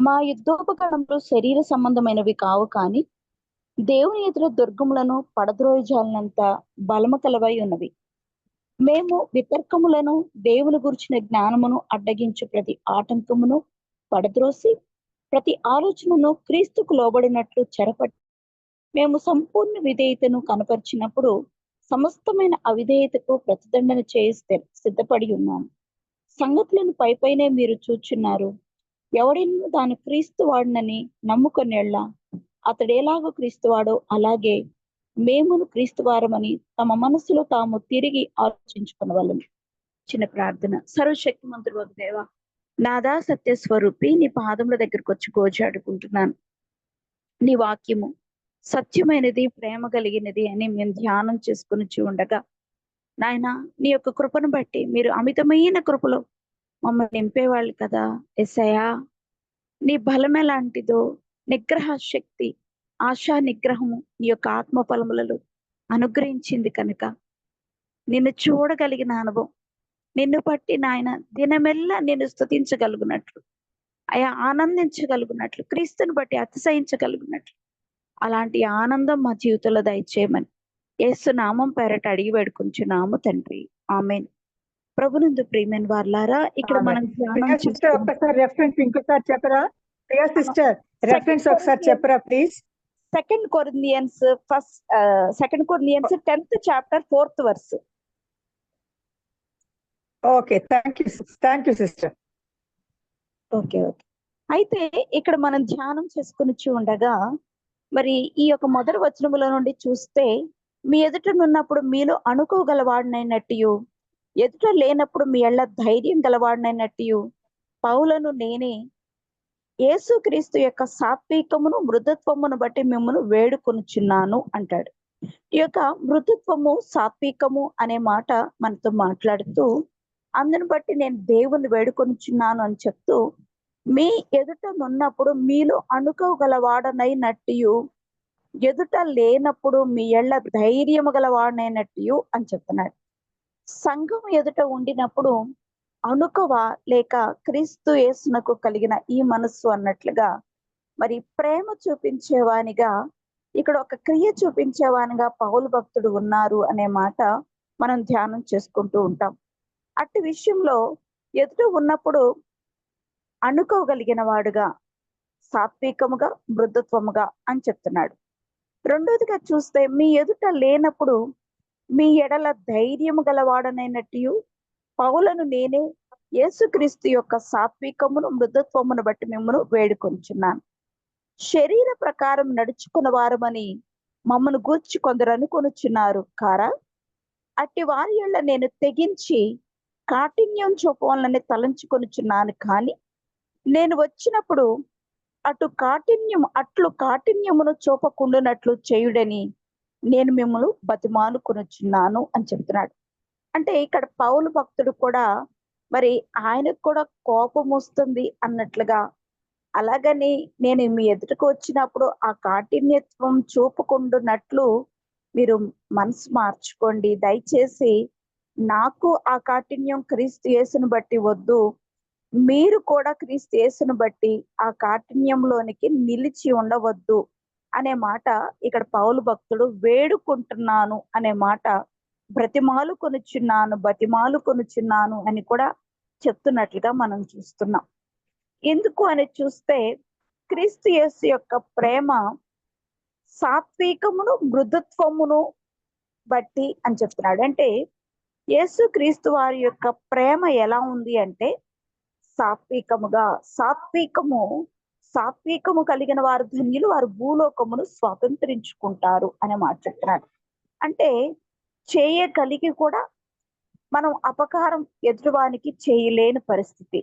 మా యుద్ధోపకరణములు శరీర సంబంధమైనవి కావు కాని దేవుని ఎదుట దుర్గములను పడద్రోయజాలినంత బలము కలవై ఉన్నవి. మేము వితర్కములను దేవుని గురించిన జ్ఞానమును అడ్డగించు ప్రతి ఆటంకమును పడద్రోసి ప్రతి ఆలోచనను క్రీస్తుకు లోబడినట్లు చెరపట్టి మేము సంపూర్ణ విధేయతను కనపరిచినప్పుడు సమస్తమైన అవిధేయతకు ప్రతిదండన చేయి సిద్ధపడి ఉన్నాము. సంగతులను పైపైనే మీరు చూచున్నారు. ఎవడైనా తాను క్రీస్తు వాడినని నమ్ముకొనేళ్ళ అతడు ఎలాగో క్రీస్తువాడో అలాగే మేమును క్రీస్తువారమని తమ మనసులో తాము తిరిగి ఆలోచించుకునవలెను. చిన్న ప్రార్థన. సర్వశక్తిమంతుడు ఒక దేవ, నాదా సత్య స్వరూపి, నీ పాదముల దగ్గరకు వచ్చి గోజాడుకుంటున్నాను. నీ వాక్యము సత్యమైనది, ప్రేమ కలిగినది అని మేము ధ్యానం చేసుకుని ఉండగా నాయన, నీ యొక్క కృపను బట్టి మీరు అమితమైన కృపలో మమ్మల్ని నింపేవాళ్ళు కదా యేసయ్యా. నీ బలం ఎలాంటిదో, నిగ్రహ శక్తి, ఆశా నిగ్రహము నీ యొక్క ఆత్మ ఫలములలో అనుగ్రహించింది కనుక నిన్ను చూడగలిగిన అనుభవం, నిన్ను బట్టి నాయన దినమెల్లా నేను స్తుతించగలుగునట్లు, అయా ఆనందించగలుగునట్లు, క్రీస్తుని బట్టి అతిశయించగలుగునట్లు అలాంటి ఆనందం మా జీవితంలో దయచేయమని యేసు నామం పేరట అడిగి వేడుకుంటున్నాము తండ్రి, ఆమేన్. ప్రభునందు ప్రియమైన వారలారా, ఇక్కడ మనం సిస్టర్ ఒకసారి రెఫరెన్స్ ఇంకోసారి చెప్పరా? ప్రియా సిస్టర్ రెఫరెన్స్ ఒకసారి చెప్పరా please? Second Corinthians 10th chapter 4th verse. Okay, thank you sister. Okay. అయితే ఇక్కడ మనం ధ్యానం చేసుకుని ఉండగా మరి ఈ యొక్క మొదటి వచనముల నుండి చూస్తే, మీ ఎదుట నున్నప్పుడు మీలో అనుకోగలవాడినైనట్టు, ఎదుట లేనప్పుడు మీ ఎళ్ళ ధైర్యం గలవాడినైనట్టు పౌలను నేనే యేసుక్రీస్తు యొక్క సాత్వికమును మృదుత్వమును బట్టి మిమ్మల్ని వేడుకొనుచున్నాను అంటాడు. ఈ యొక్క మృదుత్వము, సాత్వికము అనే మాట మనతో మాట్లాడుతూ అందుని బట్టి నేను దేవుని వేడుకొనుచున్నాను అని చెప్తూ, మీ ఎదుట నున్నప్పుడు మీలో అనుకోగలవాడనైనట్టు, ఎదుట లేనప్పుడు మీ ఎళ్ళ ధైర్యము గలవాడనైనట్టు అని చెప్తున్నాడు. సంఘం ఎదుట ఉండినప్పుడు అనుకవ లేక క్రీస్తు యేసునకు కలిగిన ఈ మనస్సు అన్నట్లుగా మరి ప్రేమ చూపించేవానిగా, ఇక్కడ ఒక క్రియ చూపించేవానిగా పౌలు భక్తుడు ఉన్నారు అనే మాట మనం ధ్యానం చేసుకుంటూ ఉంటాం. అట్టి విషయంలో ఎదుట ఉన్నప్పుడు అనుకోగలిగిన వాడుగా, సాత్వికముగా, మృదుత్వముగా అని చెప్తున్నాడు. రెండోదిగా చూస్తే మీ ఎదుట లేనప్పుడు మీ ఎడల ధైర్యము గలవాడనైనట్టు పౌలను నేనే యేసుక్రీస్తు యొక్క సాత్వికమును మృదుత్వమును బట్టి మిమ్మల్ని వేడుకొంచున్నాను. శరీర ప్రకారం నడుచుకున్న వారమని మమ్మను గూర్చి కొందరు అనుకొనుచున్నారు కారా? అట్టి వారి ఎళ్ళ నేను తెగించి కాఠిన్యం చూపవాలని తలంచుకొనుచున్నాను. కానీ నేను వచ్చినప్పుడు అట్లు కాఠిన్యమును చూపకుండానట్లు చేయుడని నేను మిమ్మల్ని బతిమాలుకొనుచున్నాను అని చెప్తున్నాడు. అంటే ఇక్కడ పౌలు భక్తుడు కూడా మరి ఆయనకు కూడా కోపం వస్తుంది అన్నట్లుగా, అలాగని నేను మీ ఎదుటకు వచ్చినప్పుడు ఆ కాఠిన్యత్వం చూపకుండానట్లు మీరు మనసు మార్చుకోండి. దయచేసి నాకు ఆ కాఠిన్యం క్రీస్తు యేసును బట్టి వద్దు, మీరు కూడా క్రీస్తు యేసును బట్టి ఆ కాఠిన్యంలోనికి నిలిచి ఉండవద్దు అనే మాట ఇక్కడ పౌలు భక్తుడు వేడుకుంటున్నాను అనే మాట, బతిమాలు కొనుచున్నాను అని కూడా చెప్తున్నట్లుగా మనం చూస్తున్నాం. ఎందుకు అని చూస్తే క్రీస్తు యేసు యొక్క ప్రేమ సాత్వికమును మృదుత్వమును బట్టి అని చెప్తున్నాడు. అంటే యేసు క్రీస్తు వారి యొక్క ప్రేమ ఎలా ఉంది అంటే సాత్వికము కలిగిన వారు ధన్యులు, వారు భూలోకమును స్వాతంత్రించుకుంటారు అనే మాట చెప్తున్నాడు. అంటే చేయగలిగి కూడా మనం అపకారం ఎదుటివానికి చేయలేని పరిస్థితి.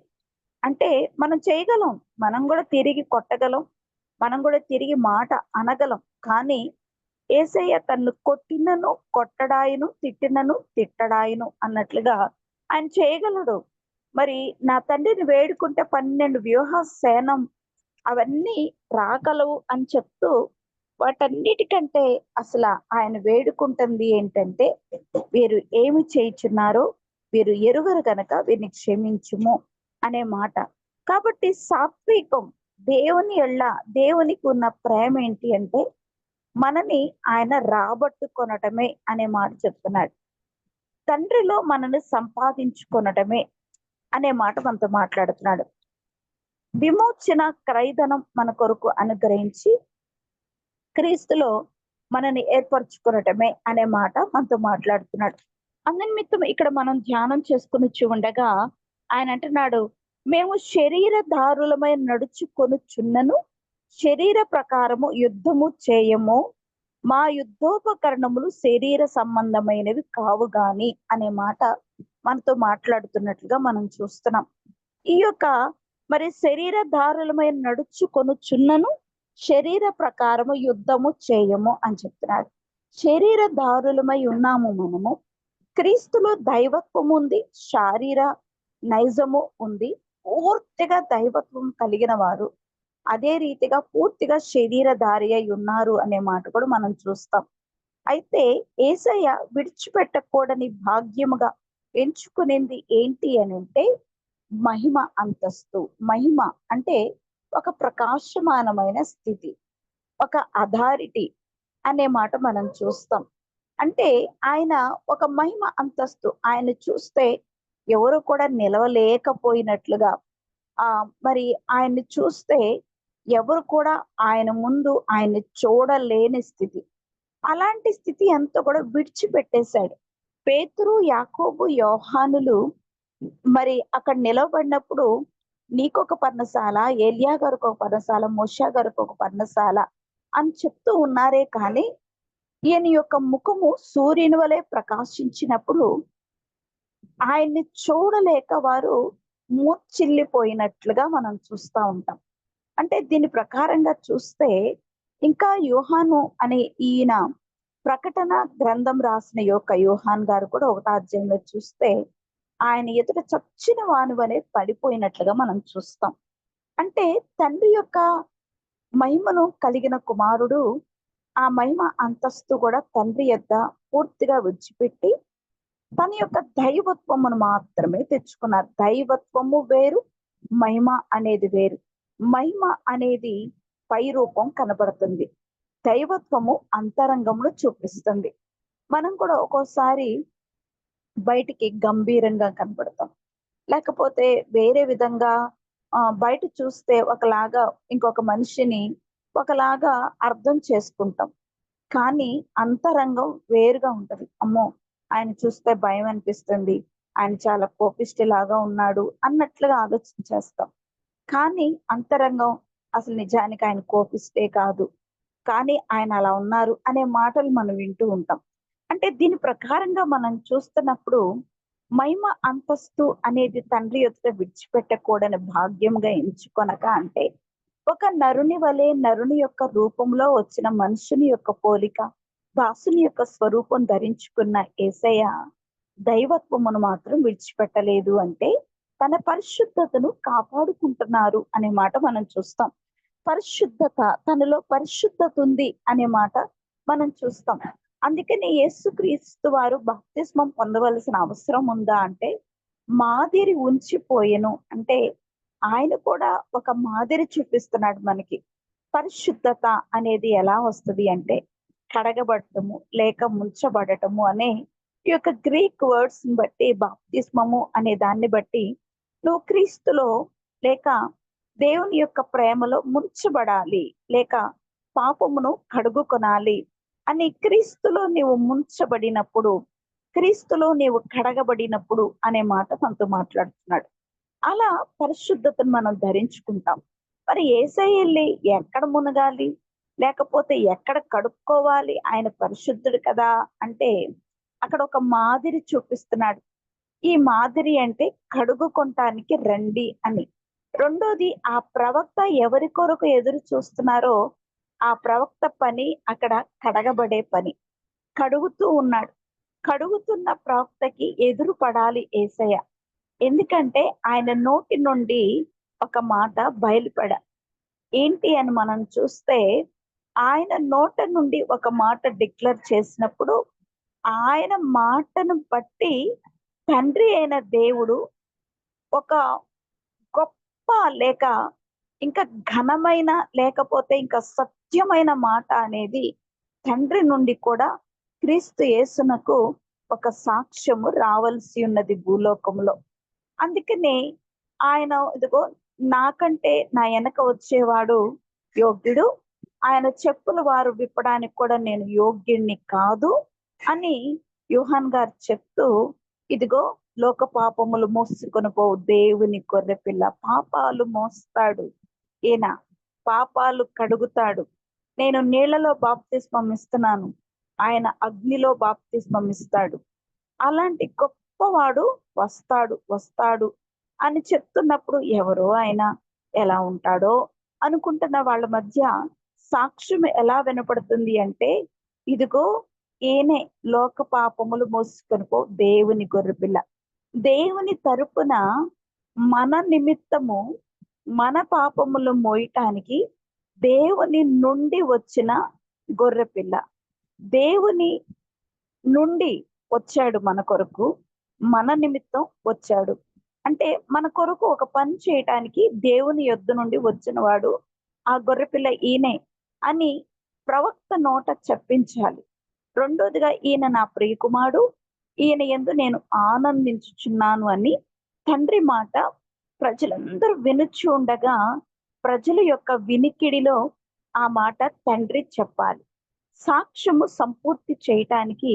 అంటే మనం చేయగలం, మనం కూడా తిరిగి కొట్టగలం, మనం కూడా తిరిగి మాట అనగలం. కానీ యేసయ్య తన్ను కొట్టినను కొట్టడాయను, తిట్టినను తిట్టడాయను అన్నట్లుగా ఆయన చేయగలడు. మరి నా తండ్రిని వేడుకుంటే 12 వ్యూహ సేనం అవన్నీ రాగలవు అని చెప్తూ, వాటన్నిటికంటే అసలు ఆయన వేడుకుంటుంది ఏంటంటే, వీరు ఏమి చేయుచున్నారో వీరు ఎరుగరు గనక వీరిని క్షమించుము అనే మాట. కాబట్టి సాత్వికం దేవునికి ఉన్న ప్రేమ ఏంటి అంటే మనని ఆయన రాబట్టుకొనటమే అనే మాట చెప్తున్నాడు. తండ్రిలో మనల్ని సంపాదించుకొనటమే అనే మాట మనతో మాట్లాడుతున్నాడు. విమోచన క్రయధనం మన కొరకు అనుగ్రహించి క్రీస్తులో మనని ఏర్పరచుకొనటమే అనే మాట మనతో మాట్లాడుతున్నాడు. అందునిమిత్తం ఇక్కడ మనం ధ్యానం చేసుకుని ఉండగా ఆయన అంటున్నాడు, మేము శరీరధారులమై నడుచుకొనుచున్నను శరీర ప్రకారము యుద్ధము చేయము, మా యుద్ధోపకరణములు శరీర సంబంధమైనవి కావు గాని అనే మాట మనతో మాట్లాడుతున్నట్లుగా మనం చూస్తున్నాం. ఈ యొక్క మరి శరీరధారులమై నడుచుకొనుచున్నను శరీర ప్రకారము యుద్ధము చేయము అని చెప్తున్నాడు. శరీరధారులమై ఉన్నాము మనము. క్రీస్తులో దైవత్వం ఉంది, శారీర నైజము ఉంది. పూర్తిగా దైవత్వం కలిగిన వారు అదే రీతిగా పూర్తిగా శరీరధారి అయి ఉన్నారు అనే మాట కూడా మనం చూస్తాం. అయితే యేసయ్య విడిచిపెట్టకూడని భాగ్యముగా ఎంచుకునేది ఏంటి అని అంటే మహిమ అంతస్తు. మహిమ అంటే ఒక ప్రకాశమానమైన స్థితి, ఒక అథారిటీ అనే మాట మనం చూస్తాం. అంటే ఆయన ఒక మహిమ అంతస్తు. ఆయన చూస్తే ఎవరు కూడా నిలవలేకపోయినట్లుగా, మరి ఆయన్ని చూస్తే ఎవరు కూడా ఆయన ముందు ఆయన్ని చూడలేని స్థితి. అలాంటి స్థితి అంతా కూడా విడిచిపెట్టేశాడు. పేతురు, యాకోబు, యోహానులు మరి అక్కడ నిలవబడినప్పుడు నీకొక పర్ణశాల, ఏలియా గారికి ఒక పర్ణశాల, మోషే గారికి ఒక పర్ణశాల అని చెప్తూ ఉన్నారే కానీ ఈయన యొక్క ముఖము సూర్యుని వలె ప్రకాశించినప్పుడు ఆయన్ని చూడలేక వారు మూర్ఛిల్లిపోయినట్లుగా మనం చూస్తూ ఉంటాం. అంటే దీని ప్రకారంగా చూస్తే ఇంకా యోహాను అనే ఈయన ప్రకటన గ్రంథం రాసిన యొక్క యోహాన్ గారు కూడా 1వ అధ్యాయంలో చూస్తే ఆయన ఎదుట చచ్చిన వానువనే పడిపోయినట్లుగా మనం చూస్తాం. అంటే తండ్రి యొక్క మహిమను కలిగిన కుమారుడు ఆ మహిమ అంతస్తు కూడా తండ్రి యొద్ద పూర్తిగా విడిచిపెట్టి తన యొక్క దైవత్వమును మాత్రమే తెచ్చుకున్నారు. దైవత్వము వేరు, మహిమ అనేది వేరు. మహిమ అనేది పై రూపం కనబడుతుంది, దైవత్వము అంతరంగమును చూపిస్తుంది. మనం కూడా ఒక్కోసారి బయటికి గంభీరంగా కనబడతాం, లేకపోతే వేరే విధంగా బయట చూస్తే ఒకలాగా ఇంకొక మనిషిని ఒకలాగా అర్థం చేసుకుంటాం. కానీ అంతరంగం వేరుగా ఉంటది. అమ్మో, ఆయన చూస్తే భయం అనిపిస్తుంది, ఆయన చాలా కోపిష్టిలాగా ఉన్నాడు అన్నట్లుగా ఆలోచించేస్తాం. కానీ అంతరంగం అసలు నిజానికి ఆయన కోపిస్తే కాదు, కానీ ఆయన అలా ఉన్నారు అనే మాటలు మనం వింటూ ఉంటాం. అంటే దీని ప్రకారంగా మనం చూస్తున్నప్పుడు మహిమ అంతస్తు అనేది తండ్రి యొక్క విడిచిపెట్టకూడని భాగ్యంగా ఎంచుకొనక, అంటే ఒక నరుని వలె నరుని యొక్క రూపంలో వచ్చిన మనుషుని యొక్క పోలిక, దాసుని యొక్క స్వరూపం ధరించుకున్న యేసయ్య దైవత్వమును మాత్రం విడిచిపెట్టలేదు. అంటే తన పరిశుద్ధతను కాపాడుకుంటున్నారు అనే మాట మనం చూస్తాం. పరిశుద్ధత, తనలో పరిశుద్ధత ఉంది అనే మాట మనం చూస్తాం. అందుకని యేసుక్రీస్తు వారు బాప్తిస్మం పొందవలసిన అవసరం ఉందా అంటే మాదిరి ఉంచిపోయెను. అంటే ఆయన కూడా ఒక మాదిరి చూపిస్తున్నాడు మనకి. పరిశుద్ధత అనేది ఎలా వస్తుంది అంటే కడగబడటము లేక ముంచబడటము అనే ఈ యొక్క గ్రీక్ వర్డ్స్ ని బట్టి, బాప్తిస్మము అనే దాన్ని బట్టి నువ్వు క్రీస్తులో లేక దేవుని యొక్క ప్రేమలో ముంచబడాలి, లేక పాపమును కడుగుకొనాలి అని క్రీస్తులో నీవు ముంచబడినప్పుడు, క్రీస్తులో నీవు కడగబడినప్పుడు అనే మాట మనతో మాట్లాడుతున్నాడు. అలా పరిశుద్ధతను మనం ధరించుకుంటాం. మరి యేసయ్య వెళ్ళి ఎక్కడ మునగాలి, లేకపోతే ఎక్కడ కడుక్కోవాలి? ఆయన పరిశుద్ధుడు కదా అంటే అక్కడ ఒక మాదిరి చూపిస్తున్నాడు. ఈ మాదిరి అంటే కడుగుకొనటానికి రండి అని. రెండోది, ఆ ప్రవక్త ఎవరి కొరకు ఎదురు చూస్తున్నారో ఆ ప్రవక్త పని అక్కడ కడగబడే పని. కడుగుతూ ఉన్నాడు. కడుగుతున్న ప్రవక్తకి ఎదురు పడాలి యేసయ్య. ఎందుకంటే ఆయన నోటి నుండి ఒక మాట బయలుపడ ఏంటి అని మనం చూస్తే, ఆయన నోట నుండి ఒక మాట డిక్లేర్ చేసినప్పుడు ఆయన మాటను బట్టి తండ్రి అయిన దేవుడు ఒక గొప్ప లేక ఇంకా ఘనమైన లేకపోతే ఇంకా సత్యమైన మాట అనేది తండ్రి నుండి కూడా క్రీస్తు యేసునకు ఒక సాక్ష్యము రావాల్సి ఉన్నది భూలోకంలో. అందుకనే ఆయన ఇదిగో నాకంటే నా వెనక వచ్చేవాడు యోగ్యుడు, ఆయన చెప్పులు వారు విప్పడానికి కూడా నేను యోగ్యుణ్ణి కాదు అని యోహాన్ గారు చెప్తూ, ఇదిగో లోక పాపములు మోసుకొని పోవు దేవుని గొర్రెపిల్ల, పాపాలు మోస్తాడు ఈయన, పాపాలు కడుగుతాడు. నేను నీళ్లలో బాప్తిస్మం ఇస్తున్నాను, ఆయన అగ్నిలో బాప్తిస్మం ఇస్తాడు. అలాంటి గొప్పవాడు వస్తాడు వస్తాడు అని చెప్తున్నప్పుడు ఎవరో ఆయన ఎలా ఉంటాడో అనుకుంటున్న వాళ్ళ మధ్య సాక్ష్యం ఎలా వినపడుతుంది అంటే, ఇదిగో ఈయనే లోక పాపములు మోసుకొని పో దేవుని గొర్రెపిల్ల. దేవుని తరపున మన నిమిత్తము మన పాపములు మోయటానికి దేవుని నుండి వచ్చిన గొర్రెపిల్ల. దేవుని నుండి వచ్చాడు మన కొరకు, మన నిమిత్తం వచ్చాడు. అంటే మన కొరకు ఒక పని చేయటానికి దేవుని యొద్ద నుండి వచ్చిన వాడు ఆ గొర్రెపిల్ల ఈయనే అని ప్రవక్త నోట చెప్పించాలి. రెండోదిగా ఈయన నా ప్రియకుమారుడు, ఈయన యందు నేను ఆనందించుచున్నాను అని తండ్రి మాట ప్రజలందరూ వినుచు ఉండగా ప్రజల యొక్క వినికిడిలో ఆ మాట తండ్రి చెప్పాలి. సాక్ష్యము సంపూర్తి చేయటానికి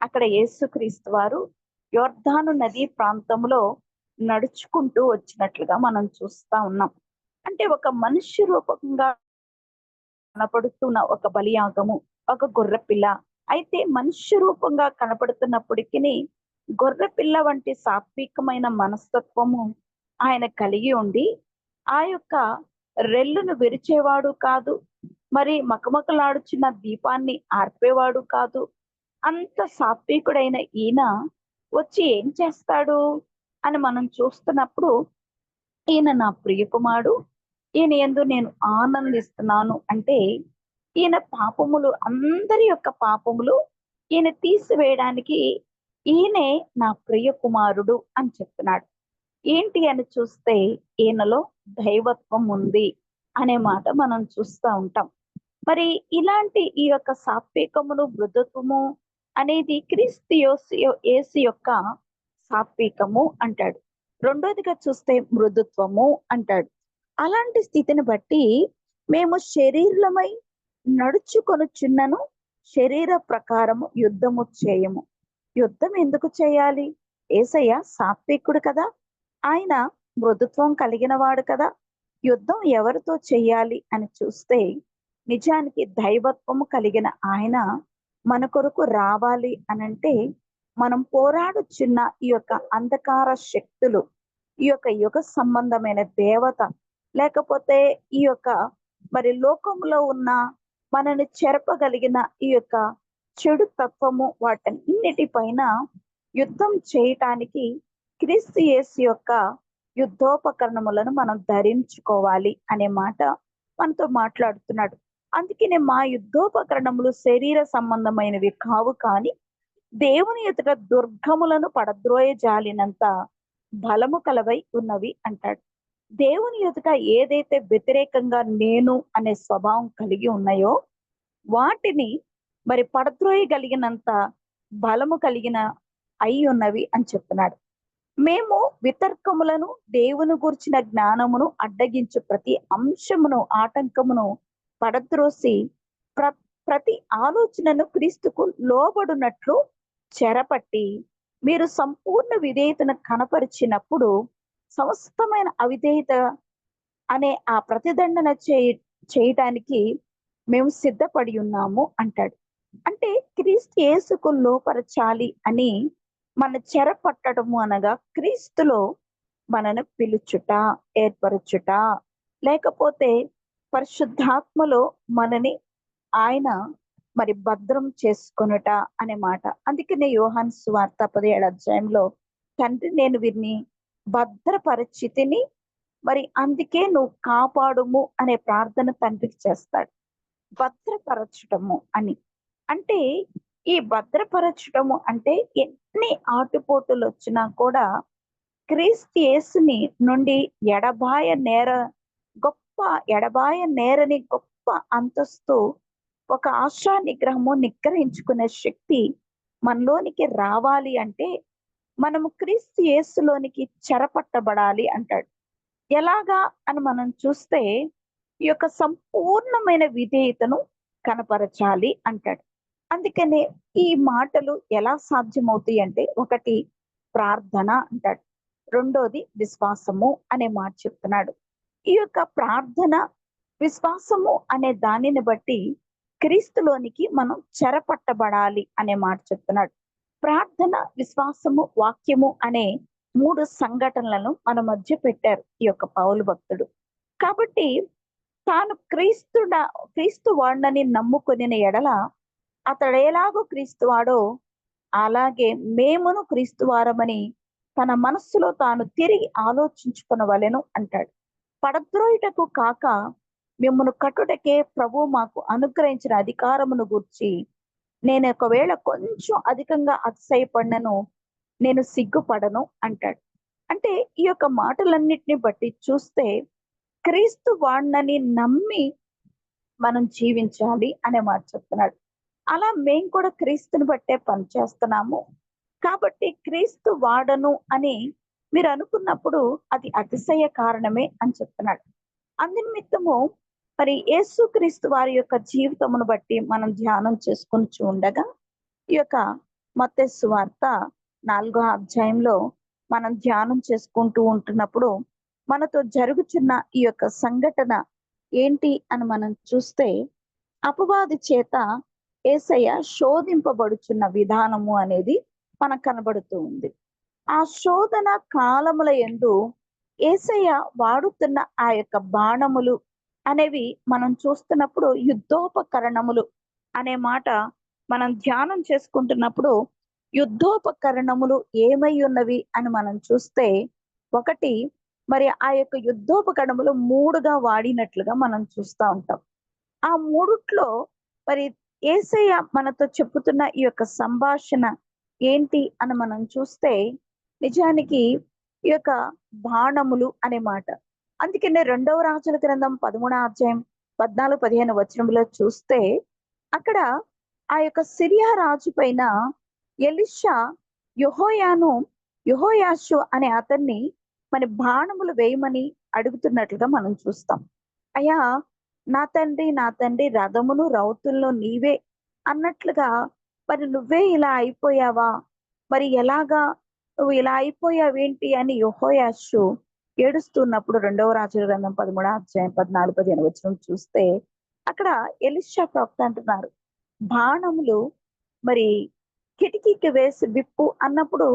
అక్కడ యేసుక్రీస్తు వారు యొర్దాను నది ప్రాంతంలో నడుచుకుంటూ వచ్చినట్లుగా మనం చూస్తా ఉన్నాం. అంటే ఒక మనిషి రూపంగా కనపడుతున్న ఒక బలియాగము, ఒక గొర్రెపిల్ల. అయితే మనిషి రూపంగా కనపడుతున్నప్పటికీ గొర్రెపిల్ల వంటి సాత్వికమైన మనస్తత్వము ఆయన కలిగి ఉండి, ఆ యొక్క రెల్లును విరిచేవాడు కాదు, మరి మకమకలాడుచున్న దీపాన్ని ఆర్పేవాడు కాదు. అంత సాత్వికుడైన ఈయన వచ్చి ఏం చేస్తాడు అని మనం చూస్తున్నప్పుడు, ఈయన నా ప్రియకుమారుడు, ఈయన యందు నేను ఆనందిస్తున్నాను అంటే, ఈయన పాపములు అందరి యొక్క పాపములు ఈయన తీసివేయడానికి ఈయనే నా ప్రియ కుమారుడు అని చెప్తున్నాడు. ఏంటి అని చూస్తే ఈయనలో దైవత్వం ఉంది అనే మాట మనం చూస్తూ ఉంటాం. మరి ఇలాంటి ఈ యొక్క సాత్వికమును మృదుత్వము అనేది క్రీస్తు యేసు యొక్క సాత్వికము అంటాడు. రెండోదిగా చూస్తే మృదుత్వము అంటాడు. అలాంటి స్థితిని బట్టి మేము శరీరమై నడుచుకొనుచున్నను శరీర ప్రకారము యుద్ధము చేయము. యుద్ధం ఎందుకు చేయాలి? యేసయ్య సాత్వికుడు కదా, ఆయన మృదుత్వం కలిగిన వాడు కదా. యుద్ధం ఎవరితో చేయాలి అని చూస్తే నిజానికి దైవత్వము కలిగిన ఆయన మన కొరకు రావాలి అనంటే, మనం పోరాడుచున్న ఈ యొక్క అంధకార శక్తులు, ఈ యొక్క యుగ సంబంధమైన దేవత, లేకపోతే ఈ యొక్క మరి లోకంలో ఉన్న మనని చెరపగలిగిన ఈ యొక్క చెడు తత్వము, వాటన్నిటిపైన యుద్ధం చేయటానికి క్రీస్తు యేసు యొక్క యుద్ధోపకరణములను మనం ధరించుకోవాలి అనే మాట మనతో మాట్లాడుతున్నాడు. అందుకనే మా యుద్ధోపకరణములు శరీర సంబంధమైనవి కావు, కానీ దేవుని ఎదుట దుర్గములను పడద్రోయ జాలినంత బలము కలవై ఉన్నవి అంటాడు. దేవుని ఎదుట ఏదైతే వ్యతిరేకంగా నేను అనే స్వభావం కలిగి ఉన్నాయో వాటిని మరి పడద్రోయగలిగినంత బలము కలిగిన అయి ఉన్నవి అని చెప్తున్నాడు. మేము వితర్కములను, దేవుని గూర్చిన జ్ఞానమును అడ్డగించు ప్రతి అంశమును, ఆటంకమును పడద్రోసి ప్రతి ఆలోచనను క్రీస్తుకు లోబడునట్లు చెరపట్టి మీరు సంపూర్ణ విధేయతను కనపరిచినప్పుడు సమస్తమైన అవిధేయత అనే ఆ ప్రతిదండన చేయటానికి మేము సిద్ధపడి ఉన్నాము అంటాడు. అంటే క్రీస్తు యేసుకు లోపరచాలి అని మన చెర పట్టడము అనగా క్రీస్తులో మనను పిలుచుట, ఏర్పరచుట, లేకపోతే పరిశుద్ధాత్మలో మనని ఆయన మరి భద్రం చేసుకొనుట అనే మాట. అందుకనే యోహాను సువార్త 17వ అధ్యాయంలో తండ్రి నేను వీరిని భద్రపరిచితిని, మరి అందుకే నువ్వు కాపాడుము అనే ప్రార్థన తండ్రికి చేస్తాడు. భద్రపరచటము అని అంటే, ఈ భద్రపరచటము అంటే ఎన్ని ఆటుపోటులు వచ్చినా కూడా క్రీస్తు యేసుని నుండి ఎడబాయ నేర గొప్ప ఎడబాయ నేరని గొప్ప అంతస్తు, ఒక ఆశా నిగ్రహము నిగ్రహించుకునే శక్తి మనలోనికి రావాలి అంటే మనము క్రీస్తు యేసులోనికి చెరపట్టబడాలి అంటాడు. ఎలాగా అని మనం చూస్తే ఈ యొక్క సంపూర్ణమైన విధేయతను కనపరచాలి అంటాడు. అందుకనే ఈ మాటలు ఎలా సాధ్యమవుతాయి అంటే, ఒకటి ప్రార్థన అంటాడు, రెండోది విశ్వాసము అనే మాట చెప్తున్నాడు. ఈ యొక్క ప్రార్థన, విశ్వాసము అనే దానిని బట్టి క్రీస్తులోనికి మనం చెరపట్టబడాలి అనే మాట చెప్తున్నాడు. ప్రార్థన, విశ్వాసము, వాక్యము అనే 3 సంఘటనలను మన మధ్య పెట్టారు ఈ యొక్క పౌలు భక్తుడు. కాబట్టి తాను క్రీస్తు వాడినని నమ్ముకొనిన ఎడల అతడు ఎలాగో క్రీస్తు వాడో అలాగే మేమును క్రీస్తు వారమని తన మనస్సులో తాను తిరిగి ఆలోచించుకొనవలెను అంటాడు. పడద్రోయుటకు కాక మిమ్మును కట్టుటకే ప్రభు మాకు అనుగ్రహించిన అధికారమును గూర్చి నేను ఒకవేళ కొంచెం అధికంగా అతిశయపడినను నేను సిగ్గుపడను అంటాడు. అంటే ఈ యొక్క మాటలన్నిటిని బట్టి చూస్తే క్రీస్తు వాడినని నమ్మి మనం జీవించాలి అనే మాట చెప్తున్నాడు. అలా మేము కూడా క్రీస్తుని బట్టే పనిచేస్తున్నాము కాబట్టి క్రీస్తు వాడను అని మీరు అనుకున్నప్పుడు అది అతిశయ కారణమే అని చెప్తున్నాడు. అందునిమిత్తము మరి యేసుక్రీస్తు వారి యొక్క జీవితమును బట్టి మనం ధ్యానం చేసుకుని ఉండగా ఈ యొక్క మత్తయి సువార్త 4వ అధ్యాయంలో మనం ధ్యానం చేసుకుంటూ ఉంటున్నప్పుడు మనతో జరుగుచున్న ఈ యొక్క సంఘటన ఏంటి అని మనం చూస్తే, అపవాది చేత యేసయ్య శోధింపబడుచున్న విధానము అనేది మనకు కనబడుతూ ఉంది. ఆ శోధన కాలముల యందు యేసయ్య వాడుతున్న ఆ యొక్క బాణములు అనేవి మనం చూస్తున్నప్పుడు యుద్ధోపకరణములు అనే మాట మనం ధ్యానం చేసుకుంటున్నప్పుడు యుద్ధోపకరణములు ఏమై ఉన్నవి అని మనం చూస్తే, ఒకటి మరి ఆ యొక్క యుద్ధోపకరణములు 3గా వాడినట్లుగా మనం చూస్తూ ఉంటాం. ఆ 3ట్లో మరి యేసయ్య మనతో చెప్పుతున్న ఈ యొక్క సంభాషణ ఏంటి అని మనం చూస్తే, నిజానికి ఈ యొక్క బాణములు అనే మాట. అందుకనే 2వ రాజుల గ్రంథం 13వ అధ్యాయం 14-15 వచనంలో చూస్తే, అక్కడ ఆ యొక్క సిరియా రాజు పైన ఎలీషా యెహోయాషు అనే అతన్ని మరి బాణములు వేయమని అడుగుతున్నట్లుగా మనం చూస్తాం. అయ్యా నా తండ్రి రథమును రౌతులను నీవే అన్నట్లుగా, మరి నువ్వే ఇలా అయిపోయావా, మరి ఎలాగా నువ్వు ఇలా అయిపోయావేంటి అని యెహోయాషు ఏడుస్తున్నప్పుడు 2వ రాజుల గ్రంథం 13వ అధ్యాయం 14-15 వచనం చూస్తే, అక్కడ ఎలీషా ప్రవక్త అంటున్నారు, బాణములు మరి కిటికీకి వేసి విప్పు అన్నప్పుడు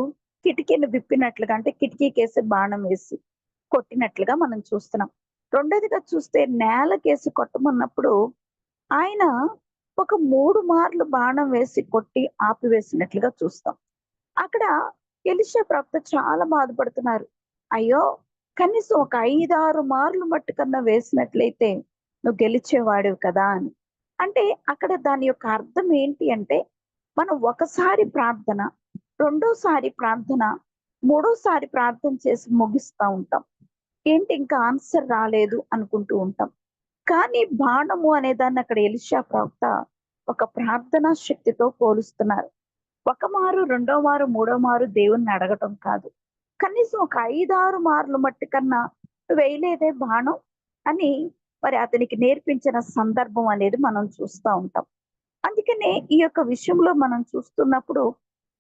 కిటికీని విప్పినట్లుగా, అంటే కిటికీకేసి బాణం వేసి కొట్టినట్లుగా మనం చూస్తున్నాం. రెండోదిగా చూస్తే నేలకేసి కొట్టమన్నప్పుడు ఆయన ఒక 3 మార్లు బాణం వేసి కొట్టి ఆపివేసినట్లుగా చూస్తాం. అక్కడ ఎలీషా ప్రవక్త చాలా బాధపడుతున్నారు. అయ్యో కనీసం ఒక 5-6 మార్లు మట్టుకన్నా వేసినట్లయితే నువ్వు గెలిచేవాడివి కదా అని. అంటే అక్కడ దాని యొక్క అర్థం ఏంటి అంటే, మనం ఒకసారి ప్రార్థన, రెండోసారి ప్రార్థన, మూడోసారి ప్రార్థన చేసి ముగిస్తూ ఉంటాం. ఏంటి ఇంకా ఆన్సర్ రాలేదు అనుకుంటూ ఉంటాం. కానీ బాణము అనే దాన్ని అక్కడ ఎలీషా ప్రవక్త ఒక ప్రార్థనా శక్తితో పోలుస్తున్నారు. ఒక మారు, రెండో మారు, మూడో మారు దేవుణ్ణి అడగటం కాదు, కనీసం ఒక 5-6 మార్లు మట్టుకన్నా వేయలేదే బాణం అని మరి అతనికి నేర్పించిన సందర్భం అనేది మనం చూస్తూ ఉంటాం. అందుకనే ఈ యొక్క విషయంలో మనం చూస్తున్నప్పుడు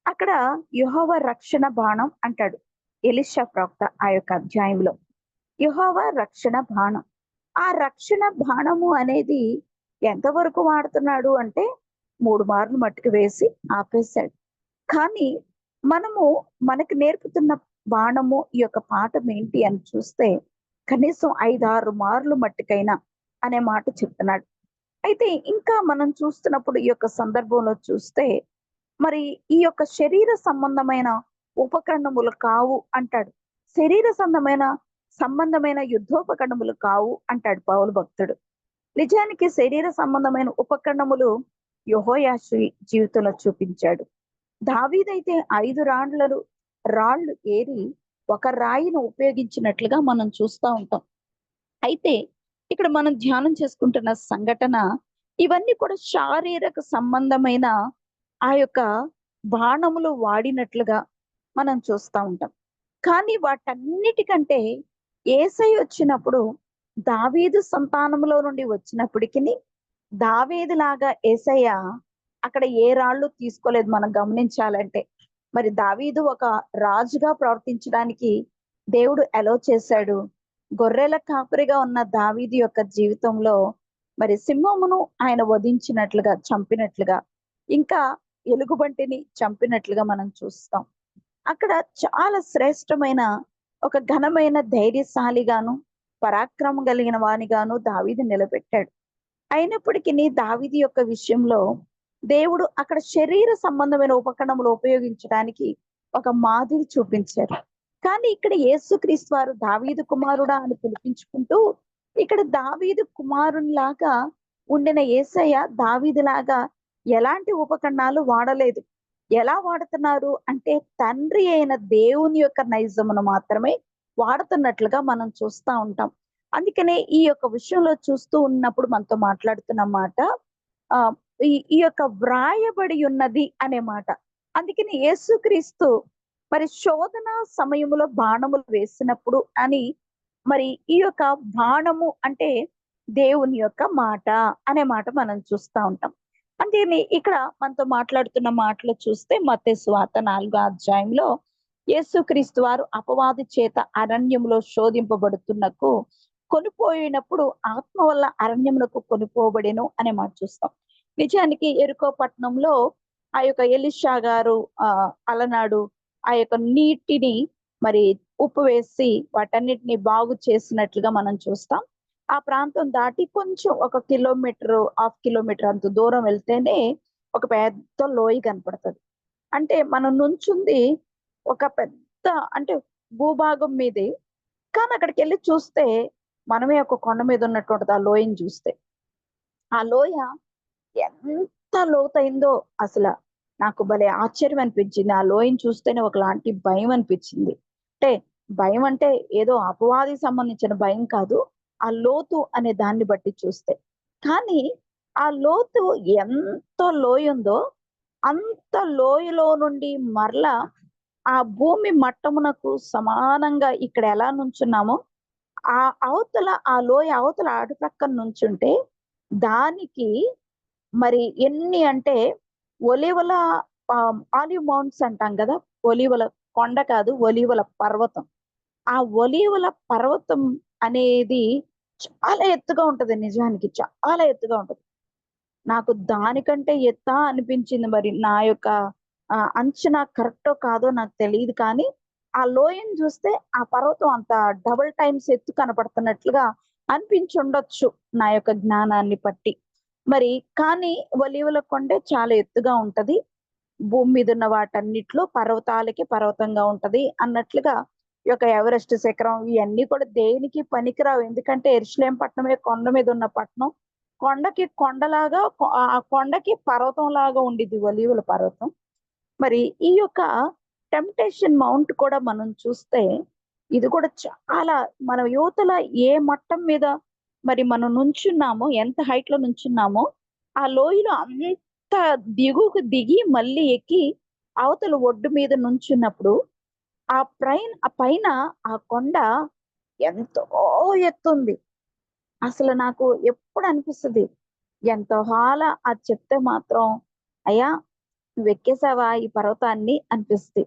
అక్కడ యెహోవా రక్షణ బాణం అంటాడు ఎలీషా ప్రవక్త ఆ యొక్క అధ్యాయంలో. యెహోవా రక్షణ బాణం, ఆ రక్షణ బాణము అనేది ఎంతవరకు వాడుతున్నాడు అంటే 3 మార్లు మట్టుకు వేసి ఆపేశాడు. కానీ మనకు నేర్పుతున్న బాణము ఈ యొక్క పాఠం ఏంటి అని చూస్తే, కనీసం 5-6 మార్లు మట్టుకైనా అనే మాట చెప్తున్నాడు. అయితే ఇంకా మనం చూస్తున్నప్పుడు ఈ యొక్క సందర్భంలో చూస్తే, మరి ఈ యొక్క శరీర సంబంధమైన ఉపకరణములు కావు అంటాడు. శరీర సంబంధమైన యుద్ధోపకరణములు కావు అంటాడు పౌలు భక్తుడు. నిజానికి శరీర సంబంధమైన ఉపకరణములు యెహోయాషు జీవితంలో చూపించాడు. దావీదైతే 5 రాళ్ళు ఏరి ఒక రాయిని ఉపయోగించినట్లుగా మనం చూస్తూ ఉంటాం. అయితే ఇక్కడ మనం ధ్యానం చేసుకుంటున్న సంఘటన ఇవన్నీ కూడా శారీరక సంబంధమైన ఆ యొక్క బాణములు వాడినట్లుగా మనం చూస్తా ఉంటాం. కానీ వాటన్నిటికంటే యేసయ్య వచ్చినప్పుడు దావీదు సంతానములో నుండి వచ్చినప్పటికిని దావీదులాగా యేసయ్య అక్కడ ఏ రాళ్ళు తీసుకోలేదు మనం గమనించాలంటే. మరి దావీదు ఒక రాజుగా ప్రవర్తించడానికి దేవుడు ఎలో చేశాడు. గొర్రెల కాపరిగా ఉన్న దావీదు యొక్క జీవితంలో మరి సింహమును ఆయన వధించినట్లుగా, చంపినట్లుగా, ఇంకా ఎలుగుబంటిని చంపినట్లుగా మనం చూస్తాం. అక్కడ చాలా శ్రేష్టమైన ఒక ఘనమైన ధైర్యశాలిగాను, పరాక్రమం కలిగిన వానిగాను దావీదు నిలబెట్టాడు. అయినప్పటికీ దావీదు యొక్క విషయంలో దేవుడు అక్కడ శరీర సంబంధమైన ఉపకరణములు ఉపయోగించడానికి ఒక మాదిరి చూపించారు. కానీ ఇక్కడ యేసుక్రీస్తు వారు దావీదు కుమారుడా అని పిలిపించుకుంటూ ఇక్కడ దావీదు కుమారునిలాగా ఉండిన యేసయ్య దావీదులాగా ఎలాంటి ఉపకరణాలు వాడలేదు. ఎలా వాడుతున్నారు అంటే తండ్రి అయిన దేవుని యొక్క నైజమును మాత్రమే వాడుతున్నట్లుగా మనం చూస్తా ఉంటాం. అందుకనే ఈ యొక్క విషయంలో చూస్తూ ఉన్నప్పుడు మనతో మాట్లాడుతున్న మాట ఆ ఈ యొక్క వ్రాయబడి ఉన్నది అనే మాట. అందుకని యేసుక్రీస్తు మరి శోధన సమయంలో బాణములు వేసినప్పుడు అని మరి ఈ యొక్క బాణము అంటే దేవుని యొక్క మాట అనే మాట మనం చూస్తా ఉంటాం. అందుకని ఇక్కడ మనతో మాట్లాడుతున్న మాటలు చూస్తే మత్తయి సువార్త 4వ అధ్యాయంలో యేసుక్రీస్తు వారు అపవాది చేత అరణ్యములో శోధింపబడుతున్నకు కొనిపోయినప్పుడు ఆత్మ వల్ల అరణ్యమునకు కొనిపోబడెను అనే మాట చూస్తాం. నిజానికి ఎరుకో పట్టణంలో ఆ యొక్క ఎలీషా గారు అలనాడు ఆ యొక్క నీటిని మరి ఉప్పు వేసి వాటన్నిటిని బాగు చేసినట్లుగా మనం చూస్తాం. ఆ ప్రాంతం దాటి కొంచెం 1 కిలోమీటర్, హాఫ్ కిలోమీటర్ అంత దూరం వెళ్తేనే ఒక పెద్ద లోయ కనపడుతుంది. అంటే మనం నుంచుంది ఒక పెద్ద అంటే భూభాగం మీదే, కానీ అక్కడికి వెళ్ళి చూస్తే మనమే ఒక కొండ మీద ఉన్నట్టు ఉంటుంది ఆ లోయని చూస్తే. ఆ లోయ ఎంత లోతైందో అసలు నాకు భలే ఆశ్చర్యం అనిపించింది. ఆ లోయని చూస్తేనే ఒకలాంటి భయం అనిపించింది. అంటే భయం అంటే ఏదో అపవాదికి సంబంధించిన భయం కాదు, ఆ లోతు అనే దాన్ని బట్టి చూస్తే. కానీ ఆ లోతు ఎంత లోయ ఉందో అంత లోయలో నుండి మరలా ఆ భూమి మట్టమునకు సమానంగా ఇక్కడ ఎలా నుంచున్నామో ఆ అవతల ఆ లోయ అవతల అటు ప్రక్కన నుంచుంటే దానికి మరి ఎన్ని అంటే ఒలీవల ఆలివ్ మౌంట్స్ అంటాం కదా, ఒలీవల కొండ కాదు, ఒలీవల పర్వతం. ఆ ఒలీవల పర్వతం అనేది చాలా ఎత్తుగా ఉంటది. నిజానికి చాలా ఎత్తుగా ఉంటది. నాకు దానికంటే ఎత్తా అనిపించింది. మరి నా యొక్క అంచనా కరెక్టో కాదో నాకు తెలియదు, కానీ ఆ లోయని చూస్తే ఆ పర్వతం అంత డబుల్ టైమ్స్ ఎత్తు కనపడుతున్నట్లుగా అనిపించుండొచ్చు నా యొక్క జ్ఞానాన్ని బట్టి. మరి కానీ ఒలీవల కొండే చాలా ఎత్తుగా ఉంటది. భూమి మీద ఉన్న వాటన్నిటిలో పర్వతాలకి పర్వతంగా ఉంటది అన్నట్లుగా ఈ యొక్క ఎవరెస్ట్ శిఖరం ఇవన్నీ కూడా దేనికి పనికిరావు. ఎందుకంటే యెరూషలేము పట్టణమే కొండ మీద ఉన్న పట్టణం. కొండకి కొండలాగా ఆ కొండకి పర్వతం లాగా ఉండిద్ది ఒలీవల పర్వతం. మరి ఈ యొక్క టెంప్టేషన్ మౌంట్ కూడా మనం చూస్తే ఇది కూడా చాలా మన యువతల ఏ మట్టం మీద మరి మనం నుంచున్నామో, ఎంత హైట్ లో నుంచున్నామో ఆ లోయలో అంత దిగుకు దిగి మళ్ళీ ఎక్కి అవతల ఒడ్డు మీద నుంచున్నప్పుడు ఆ పైన ఆ కొండ ఎంతో ఎత్తుంది. అసలు నాకు ఎప్పుడు అనిపిస్తుంది, ఎంతో హాల అది చెప్తే మాత్రం అయ్యా నువ్వు ఎక్కేసావా ఈ పర్వతాన్ని అనిపిస్తుంది.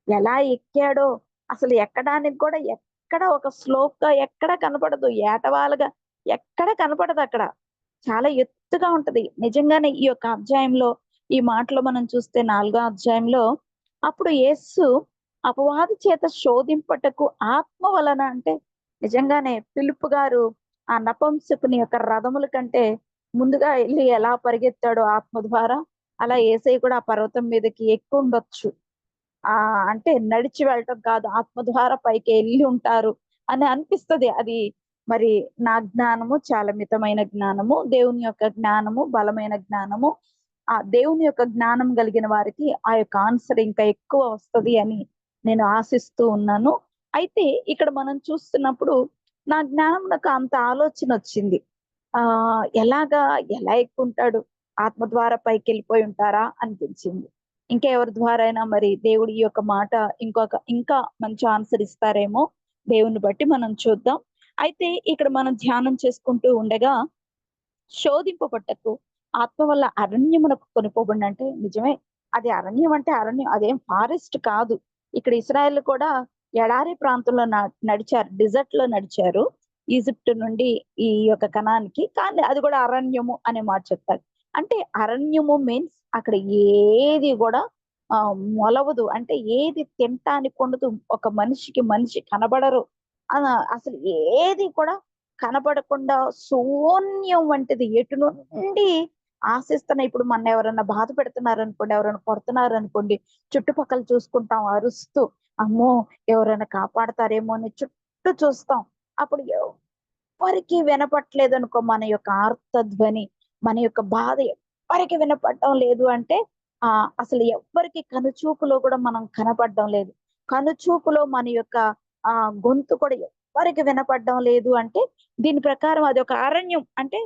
ఎలా ఎక్కాడో అసలు ఎక్కడానికి కూడా ఎక్కడ ఒక స్లోప్ గా ఎక్కడ కనపడదు, ఏటవాలుగా ఎక్కడ కనపడదు. అక్కడ చాలా ఎత్తుగా ఉంటది. నిజంగానే ఈ యొక్క అధ్యాయంలో ఈ మాటలు మనం చూస్తే 4వ అధ్యాయంలో అప్పుడు యేసు అపవాది చేత శోధింపటకు ఆత్మ వలన అంటే నిజంగానే ఫిలిప్పు గారు ఆ నపుంసకుని యొక్క రథముల కంటే ముందుగా వెళ్ళి ఎలా పరిగెత్తాడో ఆత్మ ద్వారా, అలా యేసయ్య కూడా ఆ పర్వతం మీదకి ఎక్కు ఉండొచ్చు. అంటే నడిచి వెళ్ళటం కాదు, ఆత్మ ద్వారా పైకి వెళ్ళి ఉంటారు అని అనిపిస్తది. అది మరి నా జ్ఞానము చాలా మితమైన జ్ఞానము, దేవుని యొక్క జ్ఞానము బలమైన జ్ఞానము. ఆ దేవుని యొక్క జ్ఞానం కలిగిన వారికి ఆ యొక్క ఆన్సర్ ఇంకా ఎక్కువ వస్తది అని నేను ఆశిస్తూ ఉన్నాను. అయితే ఇక్కడ మనం చూస్తున్నప్పుడు నా జ్ఞానంలోకి అంత ఆలోచన వచ్చింది. ఎలాగా ఎలా ఎక్కుంటాడు? ఆత్మ ద్వారా పైకెళ్ళిపోయి ఉంటారా అనిపించింది. ఇంకా ఎవరి ద్వారా అయినా మరి దేవుడు ఈ యొక్క మాట ఇంకా మంచి ఆన్సర్ ఇస్తారేమో దేవుని బట్టి మనం చూద్దాం. అయితే ఇక్కడ మనం ధ్యానం చేసుకుంటూ ఉండగా శోధింపబట్టకు ఆత్మ వల్ల అరణ్యమునకు కొనిపోబడినంటే నిజమే. అది అరణ్యం అంటే అరణ్యం. అదేం ఫారెస్ట్ కాదు. ఇక్కడ ఇశ్రాయేలు కూడా ఎడారి ప్రాంతంలో నడిచారు. డెజర్ట్ లో నడిచారు. ఈజిప్ట్ నుండి ఈ యొక్క కనాన్‌కి. కానీ అది కూడా అరణ్యము అనే మాట చెప్తాడు. అంటే అరణ్యము మీన్స్ అక్కడ ఏది గూడా మొలవదు. అంటే ఏది తినటానికి ఉండదు. ఒక మనిషి కనబడరు. అసలు ఏది కూడా కనపడకుండా శూన్యం వంటిది. ఎటు నుండి ఆశిస్తున్న ఇప్పుడు ఎవరన్నా బాధ పెడుతున్నారనుకోండి, ఎవరైనా కొడుతున్నారనుకోండి, చుట్టుపక్కల చూసుకుంటాం అరుస్తూ. అమ్మో! ఎవరైనా కాపాడతారేమో అని చుట్టూ చూస్తాం. అప్పుడు ఎవ్వరికీ వినపట్లేదనుకో మన యొక్క ఆర్తధ్వని, మన యొక్క బాధ ఎవ్వరికి వినపడడం లేదు అంటే అసలు ఎవ్వరికి కనుచూపులో కూడా మనం కనపడడం లేదు. కనుచూపులో మన యొక్క గొంతు కూడా ఎవ్వరికి వినపడడం లేదు అంటే దీని ప్రకారం అదొక అరణ్యం. అంటే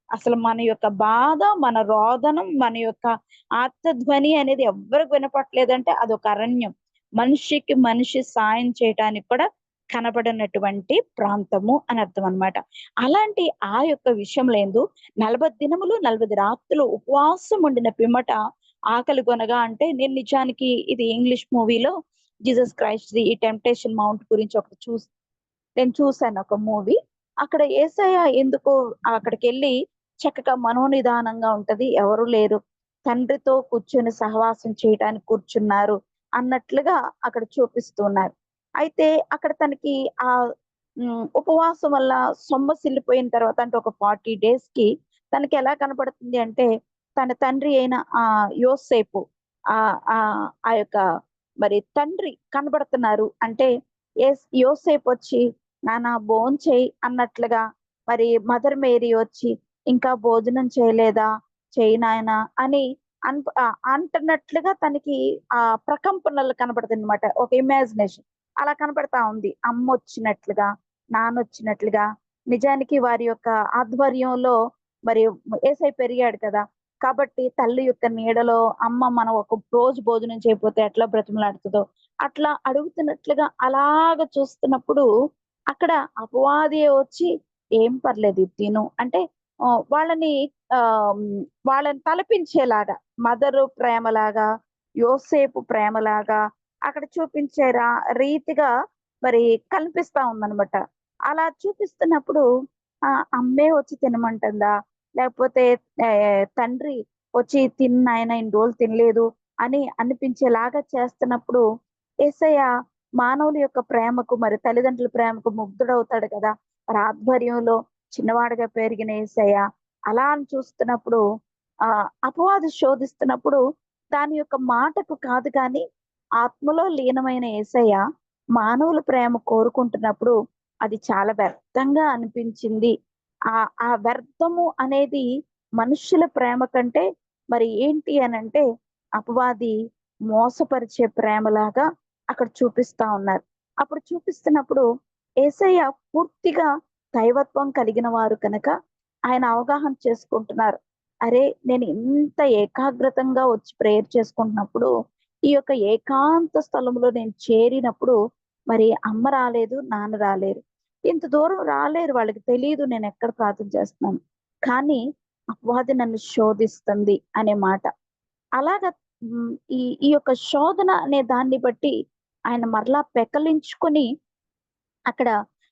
అసలు మన యొక్క బాధ, మన రోదనం, మన యొక్క ఆర్తధ్వని అనేది ఎవ్వరికి వినపట్లేదంటే అదొక అరణ్యం. మనిషికి మనిషి సాయం చేయటానికి కూడా కనపడనటువంటి ప్రాంతము అని అర్థం అన్నమాట. అలాంటి ఆ యొక్క విషయంలో యందు 40 దినములు 40 రాత్రులు ఉపవాసం ఉండిన పిమ్మట ఆకలి గొనగా అంటే నేను నిజానికి ఇది ఇంగ్లీష్ మూవీలో జీసస్ క్రైస్ట్ ఈ టెంప్టేషన్ మౌంట్ గురించి ఒకటి నేను చూసాను ఒక మూవీ. అక్కడ యేసయ్య ఎందుకో అక్కడికెళ్ళి చక్కగా మనోనిదానంగా ఉంటది. ఎవరు లేరు. తండ్రితో కూర్చొని సహవాసం చేయటానికి కూర్చున్నారు అన్నట్లుగా అక్కడ చూపిస్తున్నారు. అయితే అక్కడ తనకి ఉపవాసం వల్ల సొమ్మసిల్లిపోయిన తర్వాత అంటే ఒక 40 డేస్‌కి తనకి ఎలా కనపడుతుంది అంటే తన తండ్రి అయిన యోసేపు ఆ యొక్క మరి తండ్రి కనబడుతున్నారు. అంటే యోసేపొచ్చి నాన్న భోంచేయి అన్నట్లుగా మరి మదర్ మేరీ వచ్చి ఇంకా భోజనం చేయలేదా? చెయ్యి నాయనా అని అంటున్నట్లుగా తనకి ప్రకంపనలు కనపడుతుందన్నమాట. ఒక ఇమాజినేషన్. అలా కనపడతా ఉంది. అమ్మొచ్చినట్లుగా, నాన్నొచ్చినట్లుగా. నిజానికి వారి యొక్క ఆధ్వర్యంలో మరి యేసయ్య పెరిగాడు కదా! కాబట్టి తల్లి యొక్క నీడలో అమ్మ మనం ఒక రోజు భోజనం చేయకపోతే ఎట్లా బ్రతిమలాడుతదో, అట్లా అడుగుతున్నట్లుగా అలాగా చూస్తున్నప్పుడు అక్కడ అపవాది వచ్చి "ఏం పర్లేదు ఇది తిను" అంటే వాళ్ళని వాళ్ళని తలపించేలాగా మదరు ప్రేమలాగా, యోసేపు ప్రేమలాగా అక్కడ చూపించే రీతిగా మరి కనిపిస్తా ఉందనమాట. అలా చూపిస్తున్నప్పుడు అమ్మే వచ్చి తినమంటుందా? లేకపోతే తండ్రి వచ్చి తిను నాయనా ఇన్ని రోజులు తినలేదు అని అనిపించేలాగా చేస్తున్నప్పుడు యేసయ్య మానవుల యొక్క ప్రేమకు మరి తల్లిదండ్రుల ప్రేమకు ముగ్ధుడవుతాడు కదా! మరి ఆధ్వర్యంలో చిన్నవాడుగా పెరిగిన యేసయ్య అలా అని చూస్తున్నప్పుడు అపవాది శోధిస్తున్నప్పుడు దాని యొక్క మాటకు కాదు కానీ ఆత్మలో లీనమైన యేసయ్య మానవుల ప్రేమ కోరుకుంటున్నప్పుడు అది చాలా వ్యర్థంగా అనిపించింది. ఆ వ్యర్థము అనేది మనుష్యుల ప్రేమ కంటే మరి ఏంటి అనంటే అపవాది మోసపరిచే ప్రేమలాగా అక్కడ చూపిస్తా ఉన్నారు. అప్పుడు చూపిస్తున్నప్పుడు యేసయ్య పూర్తిగా దైవత్వం కలిగిన వారు కనుక ఆయన అవగాహన చేసుకుంటున్నారు. అరే! నేను ఇంత ఏకాగ్రతంగా వచ్చి ప్రేయర్ చేసుకుంటున్నప్పుడు, ఈ యొక్క ఏకాంత స్థలంలో నేను చేరినప్పుడు మరి అమ్మ రాలేదు, నాన్న రాలేరు. ఇంత దూరం రాలేరు. వాళ్ళకి తెలీదు నేనెక్కడ ప్రార్థన చేస్తున్నాను. కానీ అపవాది నన్ను శోధిస్తుంది అనే మాట. అలాగా ఈ ఈ యొక్క శోధన అనే దాన్ని బట్టి ఆయన మరలా పెకలించుకొని అక్కడ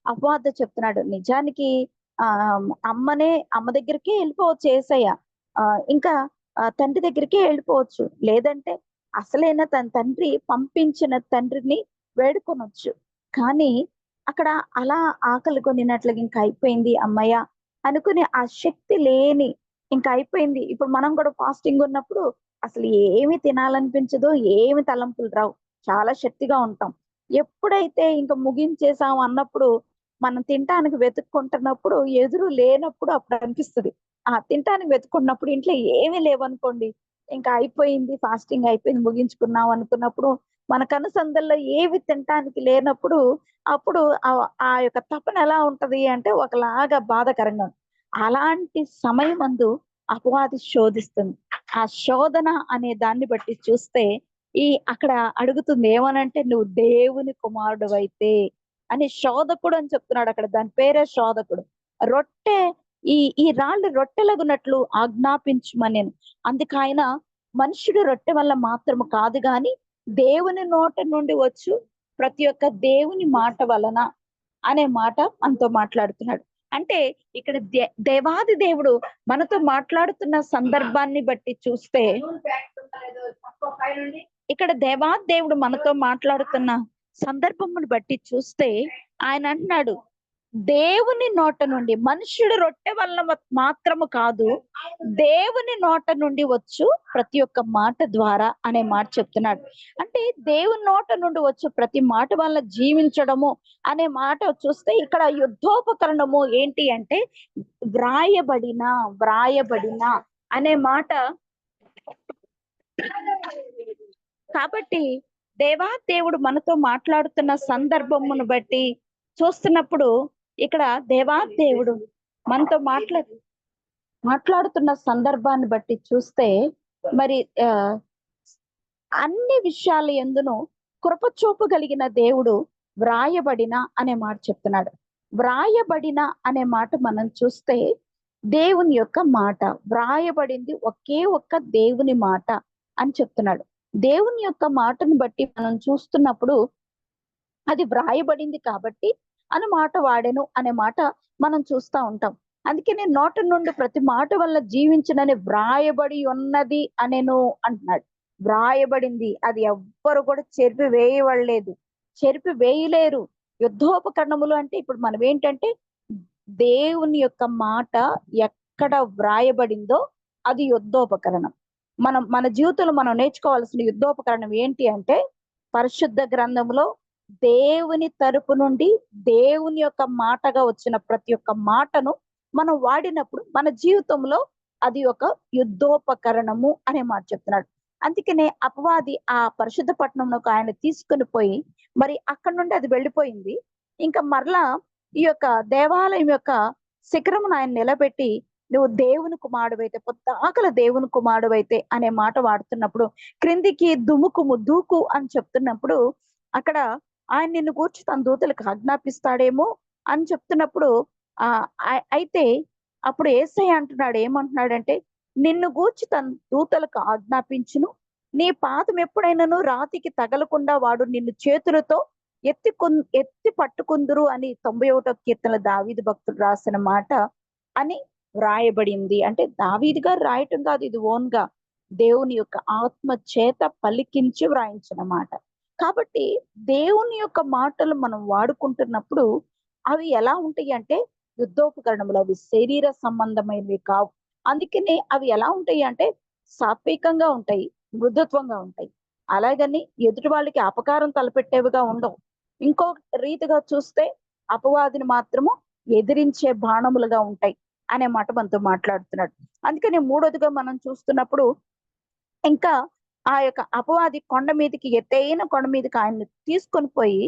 అపవాది చెప్తున్నాడు. నిజానికి అమ్మ దగ్గరికే ఎళ్ళిపోవచ్చు యేసయ్య. ఇంకా తండ్రి దగ్గరికే ఎళ్ళిపోవచ్చు. లేదంటే అసలైన తన తండ్రి పంపించిన తండ్రిని వేడుకొనొచ్చు. కానీ అక్కడ అలా ఆకలి కొనినట్లుగా ఇంక అయిపోయింది హమ్మయ్య! అనుకుని ఆ శక్తి లేని ఇంక అయిపోయింది. ఇప్పుడు మనం కూడా ఫాస్టింగ్ ఉన్నప్పుడు అసలు ఏమి తినాలనిపించదు. ఏమి తలంపులు రావు. చాలా శక్తిగా ఉంటాం. ఎప్పుడైతే ఇంక ముగించేసాం అన్నప్పుడు మనం తినటానికి వెతుక్కుంటున్నప్పుడు ఎదురు లేనప్పుడు అప్పుడు అనిపిస్తది. తినటానికి వెతుక్కున్నప్పుడు ఇంట్లో ఏమీ లేవనుకోండి. ఇంకా అయిపోయింది ఫాస్టింగ్ అయిపోయింది ముగించుకున్నాం అనుకున్నప్పుడు మన కనుసందుల్లో ఏవి తినటానికి లేనప్పుడు అప్పుడు ఆ యొక్క తపన ఎలా ఉంటది అంటే ఒకలాగా బాధాకరంగా ఉంటుంది. అలాంటి సమయమందు అపవాది శోధిస్తుంది. ఆ శోధన అనే దాన్ని బట్టి చూస్తే అక్కడ అడుగుతుంది ఏమనంటే నువ్వు దేవుని కుమారుడివైతే అని శోధకుడు అని చెప్తున్నాడు అక్కడ. దాని పేరే శోధకుడు. రొట్టె ఈ రాళ్ళు రొట్టెలగునట్లు ఆజ్ఞాపించుమనెను. అందుకు ఆయన మనుషుడు రొట్టె వల్ల మాత్రము కాదు గాని దేవుని నోట నుండి వచ్చు ప్రతి ఒక్క దేవుని మాట వలన అనే మాట మనతో మాట్లాడుతున్నాడు. అంటే ఇక్కడ దేవాది దేవుడు మనతో మాట్లాడుతున్న సందర్భాన్ని బట్టి చూస్తే ఇక్కడ దేవాది దేవుడు మనతో మాట్లాడుతున్న సందర్భమును బట్టి చూస్తే ఆయన అంటున్నాడు దేవుని నోట నుండి, మనుషుడు రొట్టె వల్ల మాత్రము కాదు దేవుని నోట నుండి వచ్చు ప్రతి ఒక్క మాట ద్వారా అనే మాట చెప్తున్నాడు. అంటే దేవుని నోట నుండి వచ్చు ప్రతి మాట వల్ల జీవించడము అనే మాట చూస్తే ఇక్కడ యుద్ధోపకరణము ఏంటి అంటే వ్రాయబడిన అనే మాట. కాబట్టి దేవుడు మనతో మాట్లాడుతున్న సందర్భమును బట్టి చూస్తున్నప్పుడు ఇక్కడ దేవుడు మనతో మాట్లాడుతున్న సందర్భాన్ని బట్టి చూస్తే మరి అన్ని విషయాల యందును కృప చూపగలిగిన దేవుడు వ్రాయబడిన అనే మాట చెప్తున్నాడు. వ్రాయబడిన అనే మాట మనం చూస్తే దేవుని యొక్క మాట వ్రాయబడింది ఒకే ఒక్క దేవుని మాట అని చెప్తున్నాడు. దేవుని యొక్క మాటను బట్టి మనం చూస్తున్నప్పుడు అది వ్రాయబడింది కాబట్టి అని మాట వాడెను అనే మాట మనం చూస్తా ఉంటాం. అందుకే నేను నోట నుండి ప్రతి మాట వల్ల జీవించనని వ్రాయబడి ఉన్నది అనేను అంటున్నాడు. వ్రాయబడింది, అది ఎవ్వరు కూడా చెరిపి వేయవడలేదు, చెరిపి వేయలేరు. యుద్ధోపకరణములు అంటే ఇప్పుడు మనం ఏంటంటే దేవుని యొక్క మాట ఎక్కడ వ్రాయబడిందో అది యుద్ధోపకరణం. మన జీవితంలో మనం నేర్చుకోవాల్సిన యుద్ధోపకరణం ఏంటి అంటే పరిశుద్ధ గ్రంథంలో దేవుని తరపు నుండి దేవుని యొక్క మాటగా వచ్చిన ప్రతి ఒక్క మాటను మనం వాడినప్పుడు మన జీవితంలో అది ఒక యుద్ధోపకరణము అనే మాట చెప్తున్నాడు. అందుకనే అపవాది ఆ పరిశుద్ధ పట్టణంలోకి ఆయన తీసుకుని పోయి మరి అక్కడ నుండి అది వెళ్ళిపోయింది. ఇంకా మరలా ఈ యొక్క దేవాలయం యొక్క శిఖరమును ఆయన నిలబెట్టి నువ్వు దేవుని కుమారుడైతే, పొద్దాకల దేవుని కుమారుడైతే అనే మాట వాడుతున్నప్పుడు క్రిందికి దూకు అని చెప్తున్నప్పుడు అక్కడ ఆయన నిన్ను గూర్చి తన దూతలకు ఆజ్ఞాపిస్తాడేమో అని చెప్తున్నప్పుడు అయితే అప్పుడు యేసయ్య అంటున్నాడు, ఏమంటున్నాడంటే నిన్ను గూర్చి తన దూతలకు ఆజ్ఞాపించును, నీ పాదం ఎప్పుడైనాను రాతికి తగలకుండా వాడు నిన్ను చేతులతో ఎత్తి పట్టుకుందురు అని 91వ కీర్తన దావీదు భక్తుడు రాసిన మాట అని వ్రాయబడింది. అంటే దావీదు గారు రాయటం కాదు, ఇది ఓన్ గా దేవుని యొక్క ఆత్మ చేత పలికించి వ్రాయించిన మాట. కాబట్టి దేవుని యొక్క మాటలు మనం వాడుకుంటున్నప్పుడు అవి ఎలా ఉంటాయి అంటే యుద్ధోపకరణములు, అవి శరీర సంబంధమైనవి కావు. అందుకనే అవి ఎలా ఉంటాయి అంటే సాత్వికంగా ఉంటాయి, మృదుత్వంగా ఉంటాయి. అలాగని ఎదుటి వాళ్ళకి అపకారం తలపెట్టేవిగా ఉండవు. ఇంకో రీతిగా చూస్తే అపవాదిని మాత్రము ఎదిరించే బాణములుగా ఉంటాయి అనే మాట మనతో మాట్లాడుతున్నాడు. అందుకని మూడోదిగా మనం చూస్తున్నప్పుడు ఇంకా ఆ యొక్క అపవాది కొండ మీదకి, ఎత్తైన కొండ మీదకి ఆయన్ని తీసుకొని పోయి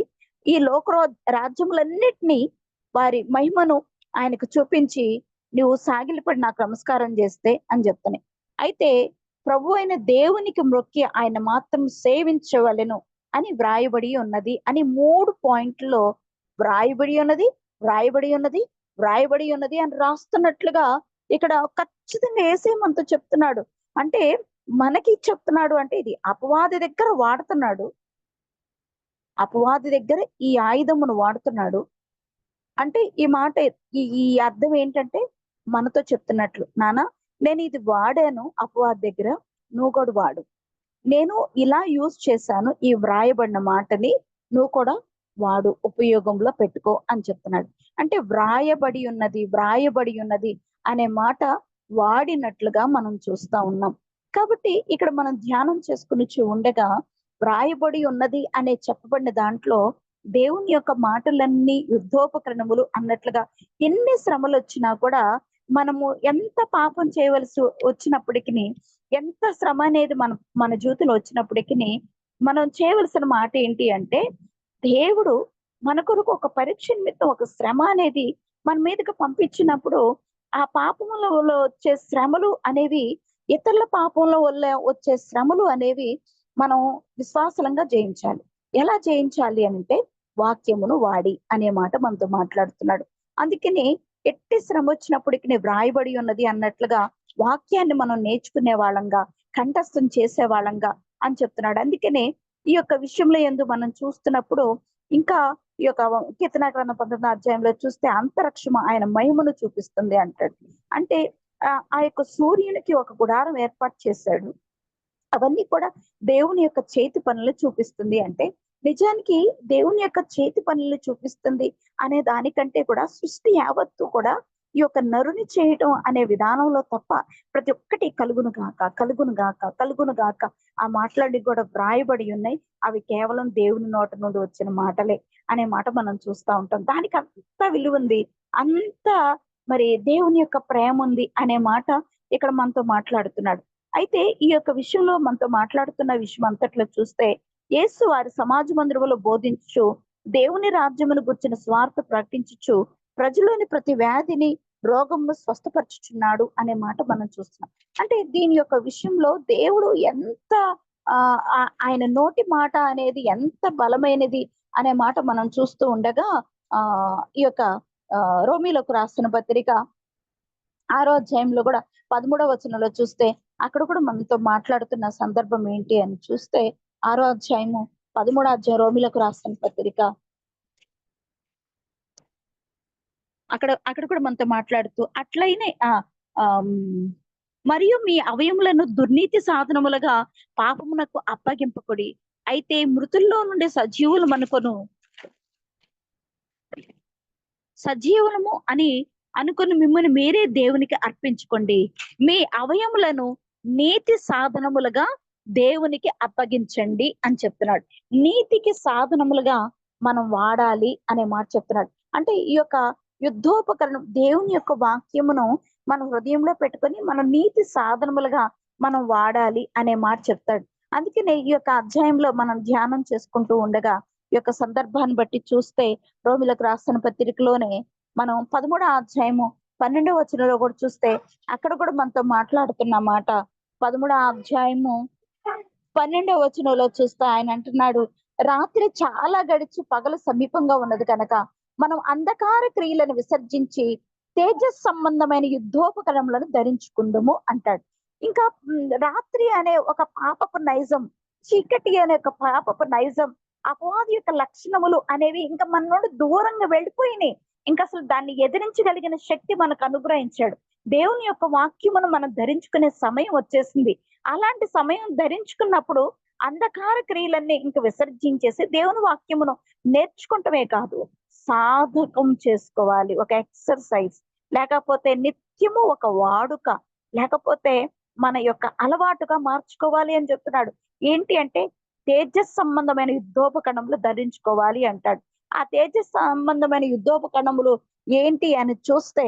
ఈ లోక రాజ్యములన్నిటినీ వారి మహిమను ఆయనకు చూపించి నువ్వు సాగిలపడి నాకు నమస్కారం చేస్తే అని చెప్తాను. అయితే ప్రభు అయిన దేవునికి మొక్కి ఆయన మాత్రం సేవించవలెను అని వ్రాయబడి ఉన్నది అని 3 పాయింట్లలో వ్రాయబడి ఉన్నది అని రాస్తున్నట్లుగా ఇక్కడ ఖచ్చితంగా యేసే మనతో చెప్తున్నాడు. అంటే మనకి చెప్తున్నాడు అంటే ఇది అపవాది దగ్గర వాడుతున్నాడు, అపవాది దగ్గర ఈ ఆయుధమును వాడుతున్నాడు. అంటే ఈ మాట ఈ అర్థం ఏంటంటే మనతో చెప్తున్నట్లు, నాన్న నేను ఇది వాడాను అపవాది దగ్గర, నువ్వు కూడా వాడు. నేను ఇలా యూజ్ చేశాను ఈ వ్రాయబడిన మాటని, నువ్వు కూడా వాడు, ఉపయోగంలో పెట్టుకో అని చెప్తున్నాడు. అంటే వ్రాయబడి ఉన్నది అనే మాట వాడినట్లుగా మనం చూస్తా ఉన్నాం. కాబట్టి ఇక్కడ మనం ధ్యానం చేసుకుని ఉండగా వ్రాయబడి ఉన్నది అనే చెప్పబడిన దాంట్లో దేవుని యొక్క మాటలన్నీ యుద్ధోపకరణములు అన్నట్లుగా ఎన్ని శ్రమలు వచ్చినా కూడా మనము ఎంత పాపం చేయవలసి వచ్చినప్పటికీ, ఎంత శ్రమ అనేది మన జీవితంలో వచ్చినప్పటికీ మనం చేయవలసిన మాట ఏంటి అంటే, దేవుడు మన కొరకు ఒక పరీక్ష నిమిత్తం ఒక శ్రమ అనేది మన మీదకి పంపించినప్పుడు, ఆ పాపములో వచ్చే శ్రమలు అనేవి ఇతరుల పాపంలో వల్ల వచ్చే శ్రమలు అనేవి మనం విశ్వాసలంగా జయించాలి. ఎలా జయించాలి అనంటే, వాక్యమును వాడి అనే మాట మనతో మాట్లాడుతున్నాడు. అందుకని ఎట్టి శ్రమ వచ్చినప్పటికి వ్రాయబడి ఉన్నది అన్నట్లుగా వాక్యాన్ని మనం నేర్చుకునే వాళ్ళంగా, కంఠస్థం చేసే వాళ్ళంగా అని చెప్తున్నాడు. అందుకనే ఈ యొక్క విషయంలో యందు మనం చూస్తున్నప్పుడు ఇంకా ఈ యొక్క కీర్తన గ్రంథం 19వ అధ్యాయంలో చూస్తే అంతరిక్షము ఆయన మహిమను చూపిస్తుంది అంటాడు. అంటే ఆ యొక్క సూర్యునికి ఒక గుడారం ఏర్పాటు చేశాడు. అవన్నీ కూడా దేవుని యొక్క చేతి పనులు చూపిస్తుంది అంటే, నిజానికి దేవుని యొక్క చేతి పనులు చూపిస్తుంది అనే దానికంటే కూడా సృష్టి యావత్తు కూడా ఈ యొక్క నరుని చేయటం అనే విధానంలో తప్ప ప్రతి ఒక్కటి కలుగును గాక, కలుగును గాక, కలుగును గాక ఆ మాటలన్నీ కూడా వ్రాయబడి ఉన్నాయి. అవి కేవలం దేవుని నోట నుండి వచ్చిన మాటలే అనే మాట మనం చూస్తా ఉంటాం. దానికి అంత విలువ ఉంది. అంత మరి దేవుని యొక్క ప్రేమ ఉంది అనే మాట ఇక్కడ మనతో మాట్లాడుతున్నాడు. అయితే ఈ యొక్క విషయంలో మనతో మాట్లాడుతున్న విషయం అంతట్లో చూస్తే, యేసు వారి సమాజ మందిరములో బోధించుచు దేవుని రాజ్యమును గుర్చిన స్వార్థ ప్రకటించుచు ప్రజలోని ప్రతి వ్యాధిని రోగమును స్వస్థపరచుచున్నాడు అనే మాట మనం చూస్తున్నాం. అంటే దీని యొక్క విషయంలో దేవుడు ఎంత ఆయన నోటి మాట అనేది ఎంత బలమైనది అనే మాట మనం చూస్తూ ఉండగా ఈ యొక్క రోమీలకు రాసిన పత్రిక 6వ అధ్యాయంలో కూడా 13వ వచనంలో చూస్తే అక్కడ కూడా మనతో మాట్లాడుతున్న సందర్భం ఏంటి అని చూస్తే 6వ అధ్యాయము 13వ అధ్యాయం రోమిలకు రాసిన పత్రిక అక్కడ కూడా మనతో మాట్లాడుతూ అట్లయినే మరియు మీ అవయములను దుర్నీతి సాధనములుగా పాపమునకు అప్పగింపకుడి. అయితే మృతుల్లో నుండి సజీవులము అని అనుకుని మిమ్మల్ని మీరే దేవునికి అర్పించుకోండి. మీ అవయములను నీతి సాధనములుగా దేవునికి అప్పగించండి అని చెప్తున్నాడు. నీతికి సాధనములుగా మనం వాడాలి అనే మాట చెప్తున్నాడు. అంటే ఈ యొక్క యుద్ధోపకరణం దేవుని యొక్క వాక్యమును మన హృదయంలో పెట్టుకొని మనం నీతి సాధనములుగా మనం వాడాలి అనే మాట చెప్తాడు. అందుకనే ఈ యొక్క అధ్యాయంలో మనం ధ్యానం చేసుకుంటూ ఉండగా ఈ యొక్క సందర్భాన్ని బట్టి చూస్తే రోమిలకు రాసిన పత్రికలోనే మనం 13వ అధ్యాయము 12వ వచనంలో కూడా చూస్తే అక్కడ కూడా మనతో మాట్లాడుతున్న మాట 13వ అధ్యాయము 12వ వచనంలో చూస్తే ఆయన అంటున్నాడు, రాత్రి చాలా గడిచి పగలు సమీపంగా ఉన్నది కనుక మనం అంధకార క్రియలను విసర్జించి తేజస్ సంబంధమైన యుద్ధోపకరణములను ధరించుకుందాము అంటాడు. ఇంకా రాత్రి అనే ఒక పాపపు నైజం, చీకటి అనే ఒక పాపపు నైజం, అపవాది యొక్క లక్షణములు అనేవి ఇంకా మన నుండి దూరంగా వెళ్ళిపోయినాయి. ఇంకా అసలు దాన్ని ఎదిరించగలిగిన శక్తి మనకు అనుగ్రహించాడు. దేవుని యొక్క వాక్యమును మనం ధరించుకునే సమయం వచ్చేసింది. అలాంటి సమయం ధరించుకున్నప్పుడు అంధకార క్రియలన్నీ ఇంకా విసర్జించేసి దేవుని వాక్యమును నేర్చుకుంటమే కాదు, సాధకం చేసుకోవాలి. ఒక ఎక్సర్సైజ్, లేకపోతే నిత్యము ఒక వాడుక, లేకపోతే మన యొక్క అలవాటుగా మార్చుకోవాలి అని చెప్తున్నాడు. ఏంటి అంటే తేజస్ సంబంధమైన యుద్ధోపకరణములు ధరించుకోవాలి అంటాడు. ఆ తేజస్ సంబంధమైన యుద్ధోపకరణములు ఏంటి అని చూస్తే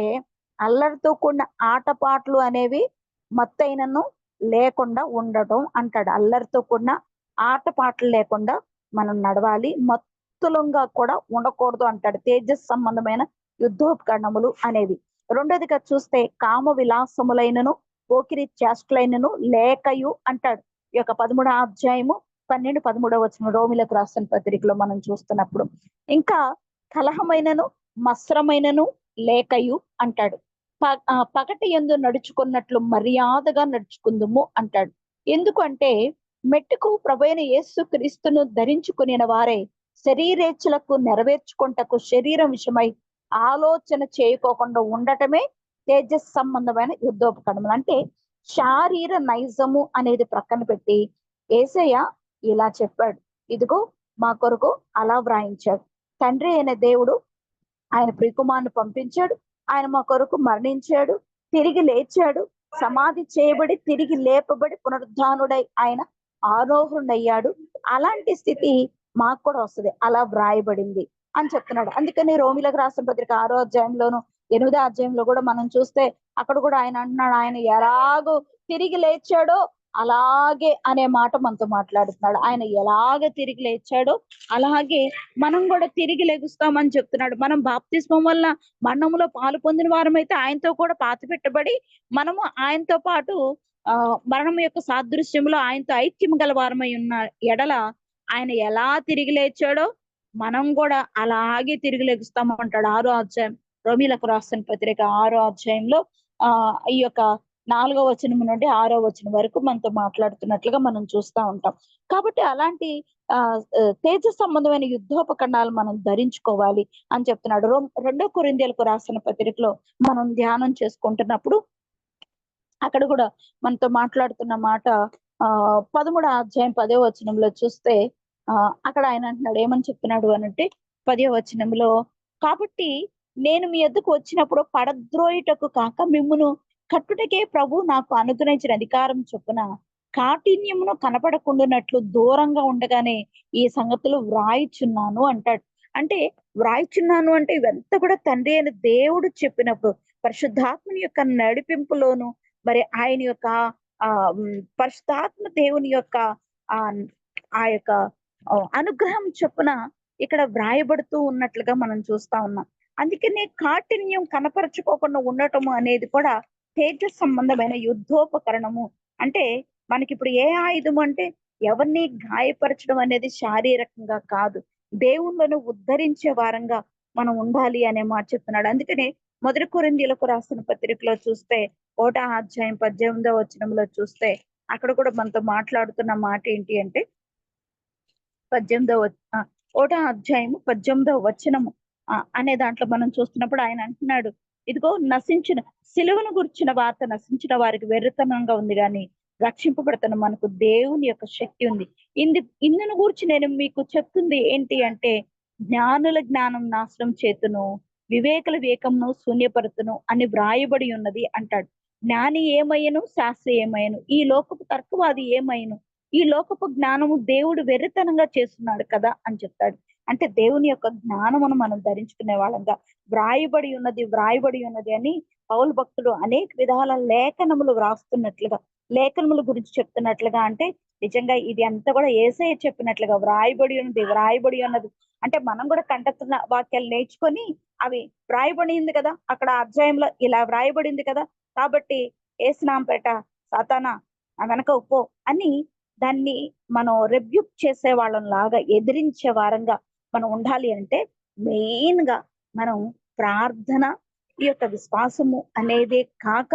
అల్లరితో కూడిన ఆటపాటలు అనేవి మత్తైనను లేకుండా ఉండటం అంటాడు. అల్లరితో కూడిన ఆటపాటలు లేకుండా మనం నడవాలి, మత్తులంగా కూడా ఉండకూడదు అంటాడు. తేజస్ సంబంధమైన యుద్ధోపకరణములు అనేవి. రెండోదిగా చూస్తే కామ విలాసములైనను పోకిరి చేష్టలైనను లేకయు అంటాడు. ఈ యొక్క 13వ అధ్యాయము 12, 13వ వచనం రోమిలకు రాసిన పత్రికలో మనం చూస్తున్నప్పుడు ఇంకా కలహమైనను మత్సరమైనను లేకయు అంటాడు. పగటి యందు నడుచుకున్నట్లు మర్యాదగా నడుచుకుందుము అంటాడు. ఎందుకంటే మెట్టుకు ప్రభువైన యేసు క్రీస్తును ధరించుకునిన వారే శరీరేచ్ఛలకు నెరవేర్చుకుంటకు శరీరం విషయమై ఆలోచన చేయకోకుండా ఉండటమే తేజస్ సంబంధమైన యుద్ధోపకరణములు. అంటే శారీర నైజము అనేది ప్రక్కన పెట్టి యేసయ్య ఇలా చెప్పాడు, ఇదిగో మా కొరకు అలా వ్రాయించాడు. తండ్రి అయిన దేవుడు ఆయన ప్రియకుమారుని పంపించాడు, ఆయన మా కొరకు మరణించాడు, తిరిగి లేచాడు, సమాధి చేయబడి తిరిగి లేపబడి పునరుద్ధానుడై ఆయన ఆరోహుడయ్యాడు. అలాంటి స్థితి మాకు కూడా వస్తుంది, అలా వ్రాయబడింది అని చెప్తున్నాడు. అందుకని రోమిలకు రాసిన పత్రిక 6వ అధ్యాయంలోను 8వ అధ్యాయంలో కూడా మనం చూస్తే అక్కడ కూడా ఆయన అంటున్నాడు, ఆయన ఎలాగో తిరిగి లేచాడో అలాగే అనే మాట మనతో మాట్లాడుతున్నాడు. ఆయన ఎలాగ తిరిగి లేచాడో అలాగే మనం కూడా తిరిగి లెగుస్తామని చెప్తున్నాడు. మనం బాప్తిస్మం వల్ల మరణములో పాలు పొందిన వారమైతే ఆయనతో కూడా పాతిపెట్టబడి మనము ఆయనతో పాటు మరణం యొక్క సాదృశ్యంలో ఆయనతో ఐక్యం గల వారమై ఉన్న ఎడల ఆయన ఎలా తిరిగి లేచాడో మనం కూడా అలాగే తిరిగి లెగుస్తామంటాడు. 6వ అధ్యాయం, రోమీలకు రాసిన పత్రిక 6వ అధ్యాయంలో ఈ యొక్క 4వ వచనం నుండి 6వ వచనం వరకు మనతో మాట్లాడుతున్నట్లుగా మనం చూస్తా ఉంటాం. కాబట్టి అలాంటి తేజ సంబంధమైన యుద్ధోపకరణాలు మనం ధరించుకోవాలి అని చెప్తున్నాడు. 2 కొరింథీయులకు రాసిన పత్రికలో మనం ధ్యానం చేసుకుంటున్నప్పుడు అక్కడ కూడా మనతో మాట్లాడుతున్న మాట 13వ అధ్యాయం 10వ వచనంలో చూస్తే అక్కడ ఆయన అంటున్నాడు, ఏమని చెప్తున్నాడు అనంటే 10వ వచనంలో, కాబట్టి నేను మీ యొద్దకు వచ్చినప్పుడు పడద్రోయుటకు కాక మిమ్మును కట్టుటకే ప్రభు నాకు అనుగ్రహించిన అధికారం చొప్పున కాఠిన్యమును కనపడకుండానట్లు దూరంగా ఉండగానే ఈ సంగతులు వ్రాయిచున్నాను అంటాడు. అంటే వ్రాయిచున్నాను అంటే ఇవంతా కూడా తండ్రి అయిన దేవుడు చెప్పినప్పుడు పరిశుద్ధాత్మని యొక్క నడిపింపులోను మరి ఆయన యొక్క పరిశుద్ధాత్మ దేవుని యొక్క ఆ యొక్క అనుగ్రహం చొప్పున ఇక్కడ వ్రాయబడుతూ ఉన్నట్లుగా మనం చూస్తా ఉన్నాం. అందుకనే కాఠిన్యం కనపరచుకోకుండా ఉండటము అనేది కూడా తేజ సంబంధమైన యుద్ధోపకరణము. అంటే మనకి ఇప్పుడు ఏ ఆయుధం అంటే ఎవరిని గాయపరచడం అనేది శారీరకంగా కాదు, దేవుళ్ళను ఉద్ధరించే వారంగా మనం ఉండాలి అనే మాట చెప్తున్నాడు. అందుకనే 1 కొరింథీయులకు రాసిన పత్రికలో చూస్తే 1వ అధ్యాయం 18వ వచనంలో చూస్తే అక్కడ కూడా మనతో మాట్లాడుతున్న మాట ఏంటి అంటే 1వ అధ్యాయము 18వ వచనము అనే దాంట్లో మనం చూస్తున్నప్పుడు ఆయన అంటున్నాడు, ఇదిగో నశించిన సిలువను గురించిన వార్త నశించిన వారికి వెర్రితనంగా ఉంది కానీ రక్షింపబడుతున్న మనకు దేవుని యొక్క శక్తి ఉంది. ఇందును గురించి నేను మీకు చెప్తుంది ఏంటి అంటే జ్ఞానుల జ్ఞానం నాశనం చేతును, వివేకుల వివేకమును శూన్యపరుతును అని వ్రాయబడి ఉన్నది అంటాడు. జ్ఞాని ఏమయ్యను, శాస్త్రి ఏమయ్యను, ఈ లోకపు తర్కవాది ఏమయ్యను, ఈ లోకపు జ్ఞానము దేవుడు వెర్రితనంగా చేస్తున్నాడు కదా అని చెప్తాడు. అంటే దేవుని యొక్క జ్ఞానమును మనం ధరించుకునే వాళ్ళంగా వ్రాయబడి ఉన్నది అని పౌలు భక్తుడు అనేక విధాల లేఖనములు వ్రాస్తున్నట్లుగా, లేఖనముల గురించి చెప్తున్నట్లుగా, అంటే నిజంగా ఇది అంతా కూడా యేసయ్య చెప్పినట్లుగా వ్రాయబడి ఉన్నది అంటే మనం కూడా కంటతున్న వాక్యాలు నేర్చుకొని అవి వ్రాయబడింది కదా, అక్కడ అధ్యాయంలో ఇలా వ్రాయబడింది కదా, కాబట్టి ఏసునాంపేట సాతానా వెనక ఉప్పో అని దాన్ని మనం రెబ్యూక్ చేసే వాళ్ళం లాగా ఎదిరించే వారంగా మనం ఉండాలి. అంటే మెయిన్ గా మనం ప్రార్థన, ఈ యొక్క విశ్వాసము అనేదే కాక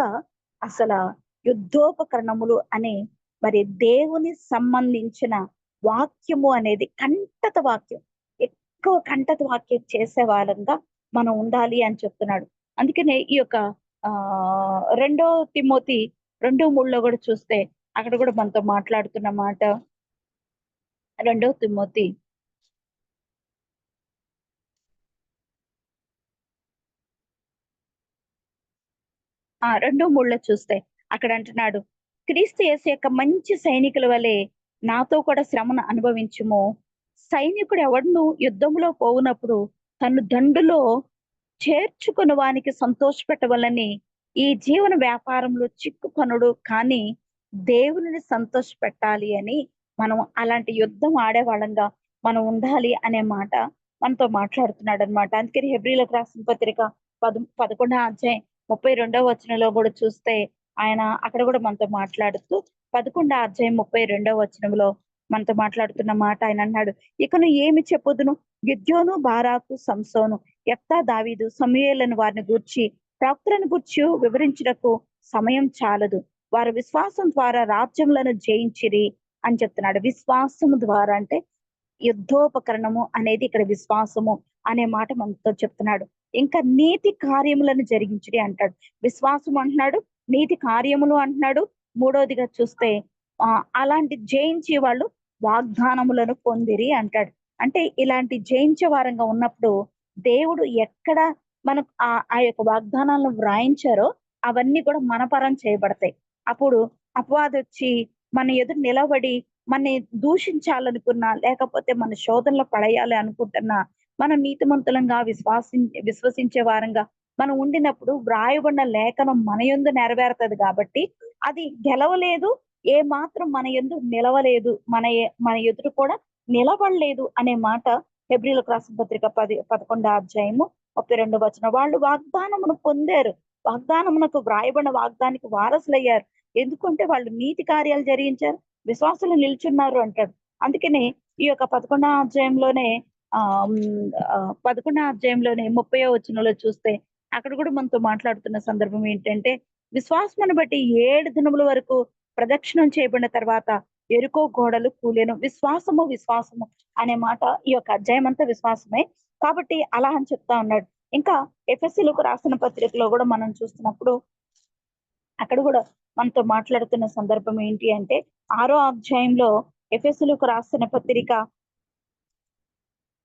అసలు యుద్ధోపకరణములు అనే మరి దేవుని సంబంధించిన వాక్యము అనేది కంటత వాక్యం, ఎక్కువ కంటత వాక్యం చేసే వాళ్ళంగా మనం ఉండాలి అని చెప్తున్నాడు. అందుకనే ఈ యొక్క 2 తిమోతి 2:3 కూడా చూస్తే అక్కడ కూడా మనతో మాట్లాడుతున్న మాట 2 తిమోతి 2:3 చూస్తే అక్కడ అంటున్నాడు, క్రీస్తు యేసు యొక్క మంచి సైనికుల వలె నాతో కూడా శ్రమను అనుభవించుము. సైనికుడు ఎవడును యుద్ధంలో పోవునప్పుడు తను దండులో చేర్చుకుని వానికి సంతోషపెట్టవలని ఈ జీవన వ్యాపారంలో చిక్కుకొనుడు కానీ దేవుని సంతోష పెట్టాలి అని మనం అలాంటి యుద్ధం ఆడేవాళ్ళంగా మనం ఉండాలి అనే మాట మనతో మాట్లాడుతున్నాడు అనమాట. అందుకని హెబ్రీలకు రాసిన పత్రిక 11వ అధ్యాయం 32వ వచనంలో కూడా చూస్తే ఆయన అక్కడ కూడా మనతో మాట్లాడుతూ 11వ అధ్యాయం 32వ వచనంలో మనతో మాట్లాడుతున్న మాట ఆయన అన్నాడు, ఇకను ఏమి చెప్పుదును, గిద్యోను, బారాకు, సంసోను, యెఫ్తా, దావీదు, సమూయేలును వారిని గూర్చి ప్రవక్తలను గూర్చి వివరించుటకు సమయం చాలదు. వారు విశ్వాసం ద్వారా రాజ్యములను జయించిరి అని చెప్తున్నాడు. విశ్వాసము ద్వారా అంటే యుద్ధోపకరణము అనేది ఇక్కడ విశ్వాసము అనే మాట మనతో చెప్తున్నాడు. ఇంకా నీతి కార్యములను జరిగించడి అంటాడు. విశ్వాసం అంటున్నాడు, నీతి కార్యములు అంటున్నాడు. మూడోదిగా చూస్తే అలాంటి జయించే వాళ్ళు వాగ్దానములను పొందిరి అంటాడు. అంటే ఇలాంటి జయించే వారంగా ఉన్నప్పుడు దేవుడు ఎక్కడ మనకు ఆ యొక్క వాగ్దానాలను వ్రాయించారో అవన్నీ కూడా మనపరం చేయబడతాయి. అప్పుడు అపవాది వచ్చి మన ఎదురు నిలబడి మన దూషించాలనుకున్నా, లేకపోతే మన శోధనలో పడేయాలి అనుకుంటున్నా, మనం నీతిమంతులంగా విశ్వసించే వారంగా మనం ఉండినప్పుడు వ్రాయబడిన లేఖనం మన యందు నెరవేరుతుంది కాబట్టి అది గెలవలేదు, ఏ మాత్రం మన యందు నిలవలేదు, మన ఎదుట కూడా నిలబడలేదు అనే మాట హెబ్రీయులకు రాసిన పత్రిక 11వ అధ్యాయము 32వ వచనం. వాళ్ళు వాగ్దానమును పొందారు, వాగ్దానమునకు వ్రాయబడిన వాగ్దానికి వారసులయ్యారు. ఎందుకంటే వాళ్ళు నీతి కార్యాలు జరిగించారు, విశ్వాసులు నిల్చున్నారు అంటాడు. అందుకనే ఈ యొక్క 11వ అధ్యాయంలోనే 11వ అధ్యాయంలోనే 30వ వచనంలో చూస్తే అక్కడ కూడా మనతో మాట్లాడుతున్న సందర్భం ఏంటంటే, విశ్వాసమును బట్టి 7 దినముల వరకు ప్రదక్షిణం చేయబడిన తర్వాత ఎరుకో గోడలు కూలెను. విశ్వాసము విశ్వాసము అనే మాట, ఈ యొక్క అధ్యాయం అంతా విశ్వాసమే కాబట్టి అలా అని చెప్తా ఉన్నాడు. ఇంకా ఎఫెసీయులకు రాసిన పత్రికలో కూడా మనం చూస్తున్నప్పుడు అక్కడ కూడా మనతో మాట్లాడుతున్న సందర్భం ఏంటి అంటే, 6వ అధ్యాయంలో ఎఫెసీయులకు రాసిన పత్రిక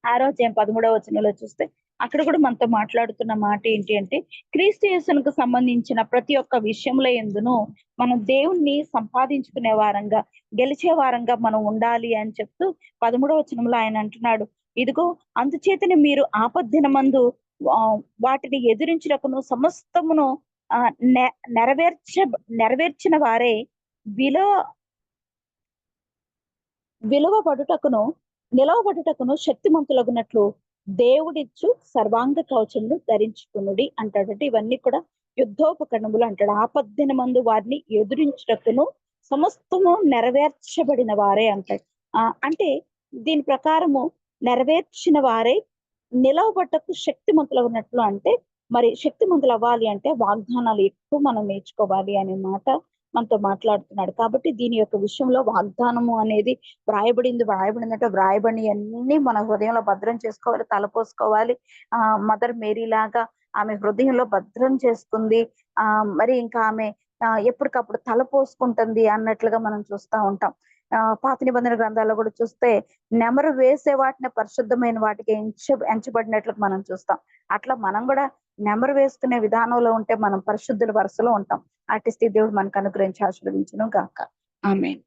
6వ అధ్యాయం 13వ వచనంలో చూస్తే అక్కడ కూడా మనతో మాట్లాడుతున్న మాట ఏంటి అంటే, క్రీస్తు యేసునకు సంబంధించిన ప్రతి ఒక్క విషయంలో ఎందును మనం దేవుణ్ణి సంపాదించుకునే వారంగా, గెలిచే వారంగా మనం ఉండాలి అని చెప్తూ 13వ వచనంలో ఆయన అంటున్నాడు, ఇదిగో అందుచేతనే మీరు ఆపద్దినమందు వాటిని ఎదిరించుటకును సమస్తమును నెరవేర్చిన వారే విలువబడుటకును నిలవబడుటకును శక్తిమంతులగునట్లు దేవుడిచ్చు సర్వాంగ కవచములు ధరించుకునుడి అంటాడంటే, ఇవన్నీ కూడా యుద్ధోపకరణములు అంటాడు. ఆపద్దినమందు వారిని ఎదురించుటకును సమస్తము నెరవేర్చబడిన వారే అంటాడు. అంటే దీని ప్రకారము నెరవేర్చిన వారే నిలవబట్టకు శక్తిమంతులు ఉన్నట్లు. అంటే మరి శక్తిమంతులు అవ్వాలి అంటే వాగ్దానాలు ఎక్కువ మనం నేర్చుకోవాలి అనే మాట మనతో మాట్లాడుతున్నాడు. కాబట్టి దీని యొక్క విషయంలో వాగ్దానము అనేది వ్రాయబడిందంటే వ్రాయబడి అన్ని మన హృదయంలో భద్రం చేసుకోవాలి, తలపోసుకోవాలి. మదర్ మేరీ లాగా ఆమె హృదయంలో భద్రం చేసుకుంది. మరి ఇంకా ఆమె ఎప్పటికప్పుడు తలపోసుకుంటుంది అన్నట్లుగా మనం చూస్తూ ఉంటాం. పాత నిబంధన గ్రంథాల్లో కూడా చూస్తే నెమరు వేసే వాటిని పరిశుద్ధమైన వాటికి ఎంచబడినట్లు మనం చూస్తాం. అట్లా మనం కూడా నెమరు వేసుకునే విధానంలో ఉంటే మనం పరిశుద్ధుల వరుసలో ఉంటాం. అట్టి స్థితి దేవుడు మనకు అనుగ్రహించి ఆశీర్వదించును గాక. ఆమేన్.